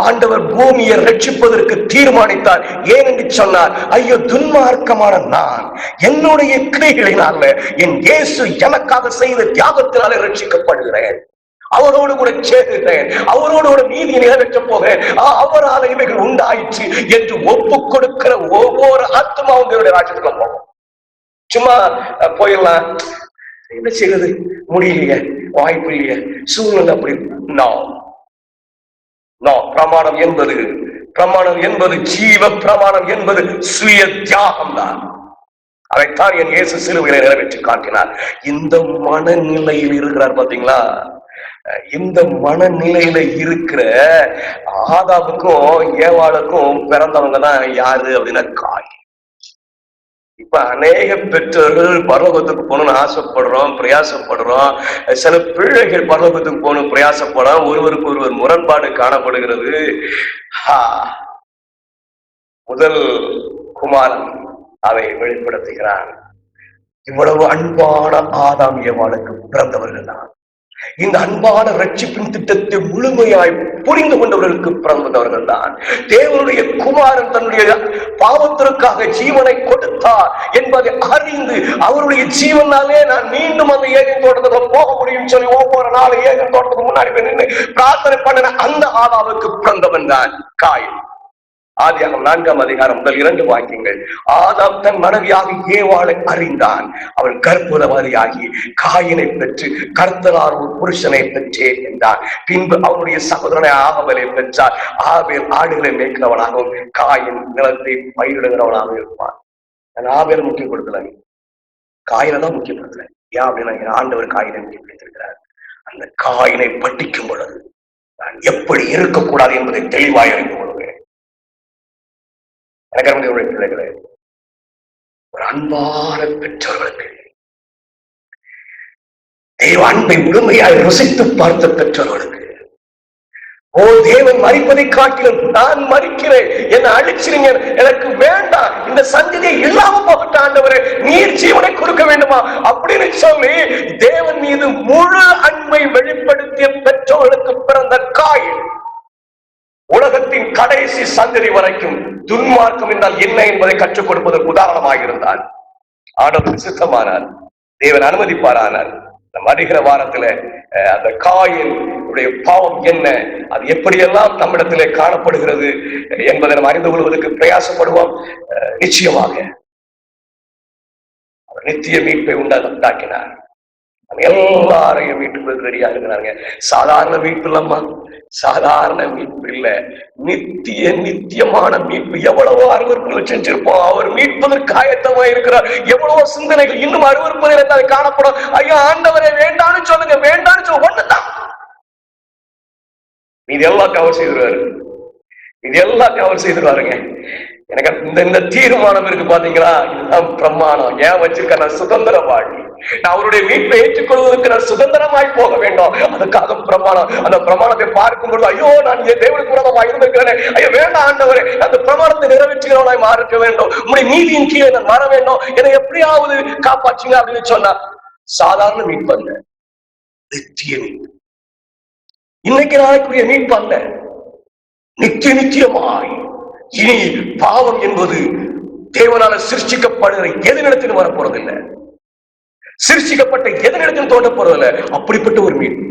ஆண்டவர் பூமியை ரட்சிப்பதற்கு தீர்மானித்தார். ஏன் என்று சொன்னார், ஐயோ துன்மார்க்கமான நான் என்னுடைய கிரியைகளினால என் இயேசு எனக்காக செய்த தியாகத்தினாலே ரட்சிக்கப்படுகிறேன், அவரோடு கூட சேர்கிறேன், அவரோடு கூட நீதி நிறைவேற்ற போகிறேன், அவரால் இவைகள் உண்டாயிற்று என்று ஒப்பு கொடுக்கிற ஒவ்வொரு ஆத்மாவும் தேவனுடைய ராஜ்யத்துக்கு போகும். சும்மா போயிடலாம், என்ன செய்யறது, முடியலையே, வாய்ப்பு இல்லையே, சூழ்நிலை அப்படி. பிரமாணம் என்பது பிரமாணம் என்பது ஜீவ பிரமாணம் என்பது சுய தியாகம் தான். அதைத்தான் என் இயேசு சிலுவையிலே நிறைவேற்றி காட்டினார். இந்த மனநிலையில் இருக்கிறார் பாத்தீங்களா? இந்த மனநிலையில இருக்கிற ஆதாமுக்கும் ஏவாளுக்கும் பிறந்தவங்க தான் யாரு அப்படின்னா காய். இப்ப அநேக பெற்றோர்கள் பரலோகத்துக்கு போகணும்னு ஆசைப்படுறோம், பிரயாசப்படுறோம். சில பிள்ளைகள் பரலோகத்துக்கு போகணும் பிரயாசப்படுறோம். ஒருவருக்கு ஒருவர் முரண்பாடு காணப்படுகிறது. முதல் குமாரன் அதை வெளிப்படுத்துகிறான். இவ்வளவு அன்பான ஆதாம் ஏவாளுக்கு பிறந்தவர்கள் தான். இந்த அன்பான ரட்சிப்பின் திட்டத்தை முழுமையாய் புரிந்து கொண்டவர்களுக்கு பிறந்தவர்கள் தான். தேவனுடைய குமாரன் தன்னுடைய பாவத்திற்காக ஜீவனை கொடுத்தார் என்பதை அறிந்து அவருடைய ஜீவனாலே நான் மீண்டும் அந்த ஏகன் தோட்டத்துக்குள்ள போக முடியும் சொல்லி ஒவ்வொரு நாளும் ஏகன் தோட்டத்துக்கு முன்னாடி நின்று பிரார்த்தனை பண்ணின அந்த ஆதாமுக்கு பிறந்தவன் தான் காயின். ஆதியாகமம் 4ஆம் அதிகாரம் முதல் 2 வாக்கியங்கள். ஆதாம் தன் மனைவியாக ஏவாளை அறிந்தான். அவன் கர்ப்பவதியாகி காயினை பெற்று கர்த்தரால் ஒரு புருஷனை பெற்றேன் என்றான். பின்பு அவனுடைய சகோதரனை ஆபேலை பெற்றார். ஆபேல் ஆடுகளை மேய்க்கிறவனாகவும் காயின் நிலத்தை பயிரிடுகிறவனாகவும் இருப்பான். நான் ஆபேல் முக்கியப்படுத்தல, காயினை தான் முக்கியப்படுத்தல. ஏன் அப்படின்னா ஆண்டவர் காயினை முக்கியப்படுத்திருக்கிறார். அந்த காயினை பட்டிக்கும் பொழுது நான் எப்படி இருக்கக்கூடாது என்பதை தெளிவாய் அறிந்து கொள்வேன். எனக்கருடைய பிள்ளைகளே, ஒரு அன்பான பெற்றோர்களுக்கு, தேவ அன்பை முழுமையாய் ருசித்து பார்த்த பெற்றோர்களுக்கு, ஓ தேவன் மரிப்பதை காட்டிலும் நான் மரிக்கிறேன், என்னை அழிச்சிருங்க, எனக்கு வேண்டாம், இந்த சந்ததியை இல்லாம போகட்ட ஆண்டவரே, நீர் ஜீவனை கொடுக்க வேண்டுமா அப்படின்னு சொல்லி தேவன் மீது முழு அன்பை வெளிப்படுத்திய பெற்றோர்களுக்கு பிறந்த காயின் உலகத்தின் கடைசி சந்ததி வரைக்கும் துன்மார்க்கம் என்றால் என்ன என்பதை கற்றுக் கொடுப்பதற்கு உதாரணமாக இருந்தார். ஆண்டவர் சித்தமானார், தேவன் அனுமதிப்பாரானார். வருகிற வாரத்துல அந்த காயின் பாவம் என்ன, அது எப்படியெல்லாம் நம்மிடத்திலே காணப்படுகிறது என்பதை நாம் அறிந்து கொள்வதற்கு பிரயாசப்படுவோம். நிச்சயமாக அவர் நித்திய மீட்பை உண்டாக்கினார். எல்லாரையும் மீட்புக்கு ரெடியா இருக்கிறாங்க. சாதாரண மீட்பு இல்லம்மா, சாதாரண மீட்பு இல்ல, நித்தியமான மீட்பு. எவ்வளவோ அருவருப்புகளை செஞ்சிருப்போம், அவர் மீட்பதற்கு ஆயத்தமா இருக்கிறார். எவ்வளவோ சிந்தனைகள் இன்னும் அருவருப்புகளை காணப்படும். ஐயோ ஆண்டவரை வேண்டான்னு சொல்லுங்க, வேண்டான்னு சொல்ல ஒண்ணுதான், இது எல்லாம் கவர் செய்திருவாரு, இது எல்லாம் கவர் செய்திருவாருங்க. எனக்கு இந்த தீர்மானம் இருக்கு பாத்தீங்களா, இதுதான் பிரமாணம். ஏன் வச்சிருக்க, நான் சுதந்திர வாழ்க்கை, நான் அவருடைய மீட்பை ஏற்றுக்கொள்வதற்கு நான் சுதந்திரமாய் போக வேண்டும். அதுக்காக பிரமாணம். அந்த பிரமாணத்தை பார்க்கும் பொழுது ஐயோ நான் தேவனுக்கு விரோதமாக இருந்திருக்கிறேன், ஐயோ வேண்டாம் ஆண்டவரே, அந்த பிரமாணத்தை நிறைவேற்றுகிறவனாய் மாற வேண்டும், உங்களுடைய நீதியின் கீழே நான் வர வேண்டும், என்னை எப்படியாவது காப்பாற்றுங்க அப்படின்னு சொன்னா சாதாரண மீட்பு அல்ல, நித்திய மீட்பு. இன்னைக்கு நாளைக்குரிய மீட்பு அல்ல, நித்தியமாய். இனி பாவம் என்பது தேவனால சிருஷ்டிக்கப்படுகிற எதனிடத்திலும் வரப்போறதில்லை, சிருஷ்டிக்கப்பட்ட எதனிடத்திலும் தோன்ற போறதில்லை. அப்படிப்பட்ட ஒரு மீட்பு.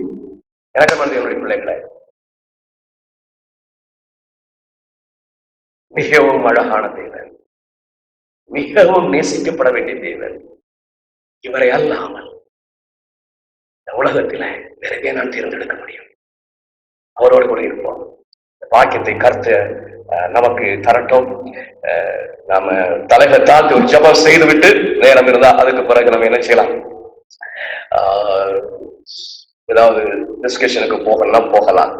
எனக்கு என்னுடைய பிள்ளைகளை, மிகவும் அழகான தேவன், மிகவும் நேசிக்கப்பட வேண்டிய தேவன். இவரை அல்லாமல் இந்த உலகத்தில வேறவே நான் தேர்ந்தெடுக்க முடியும். அவரோடு கூட இருப்போம். வாக்கியத்தை கருத்து நமக்கு தரட்டும். நாம தலைகளை தாழ்த்தி ஒரு ஜெபம் செய்து விட்டு நேரம் இருந்தா அதுக்கு பிறகு நம்ம என்ன செய்யலாம், ஏதாவது டிஸ்கஷனுக்கு போகலாம் போகலாம்.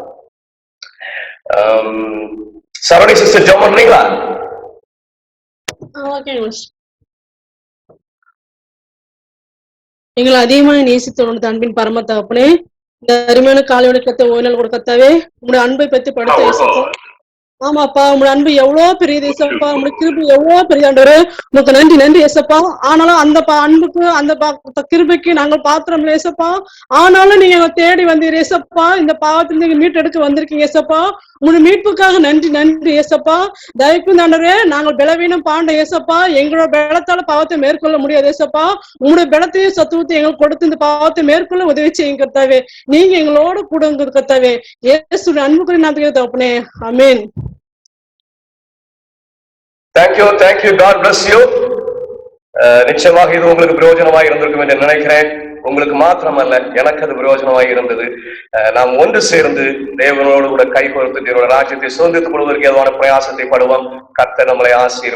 சரவணி சிஸ்டர் ஜெபம் பண்ணீங்களா? எங்களை அதிகமாக நேசித்த அன்பின் பரம தகப்பனே, இந்த அருமையான காலையோட கத்த ஓய்நாள் கொடுக்கத்தாவே உங்களுடைய அன்பை பத்தி படுத்த. ஆமாப்பா, உங்களோட அன்பு எவ்வளவு பெரியது ஏசப்பா, உங்களுடைய கிருபை எவ்வளவு பெரியதாண்டவரு, உங்களுக்கு நன்றி நன்றி ஏசப்பா. ஆனாலும் அந்த அன்புக்கு அந்த கிருபைக்கு நாங்கள் பாத்திரம் இல்லை ஏசப்பா. ஆனாலும் நீங்க எங்களை தேடி வந்தீர் ஏசப்பா, இந்த பாவத்தில் நீங்க மீட்டெடுக்க வந்திருக்கீங்க ஏசப்பா. உங்களுடைய மீட்புக்காக நன்றி நன்றி ஏசப்பா. தயவுக்கு தாண்டவரே, நாங்கள் பலவீனம் பாண்ட ஏசப்பா, எங்களோட பலத்தால பாவத்தை மேற்கொள்ள முடியாது ஏசப்பா. உங்களுடைய பலத்தையும் சத்துவத்தை எங்களுக்கு கொடுத்து இந்த பாவத்தை மேற்கொள்ள உதவி செய்யுங்க கர்த்தாவே. நீங்க எங்களோட கூட கர்த்தாவே. இயேசுவின் அன்புக்குரிய நாமத்திலே தகப்பனே, ஆமென். Thank you, God bless you. நிச்சயமாக இது உங்களுக்கு பிரயோஜனமாக இருந்திருக்கும் என்று நினைக்கிறேன். உங்களுக்கு மாத்திரமல்ல, எனக்கு அது பிரயோஜனமாக இருந்தது. நாம் ஒன்று சேர்ந்து தேவனோடு கூட கை கோர்த்து தேவனோட ராஜ்யத்தை சுதந்திரத்துக் கொள்வதற்கு ஏதுவான பிரயாசத்தை படுவோம். கர்த்தர் நம்மளை ஆசீர்வதிப்பார்.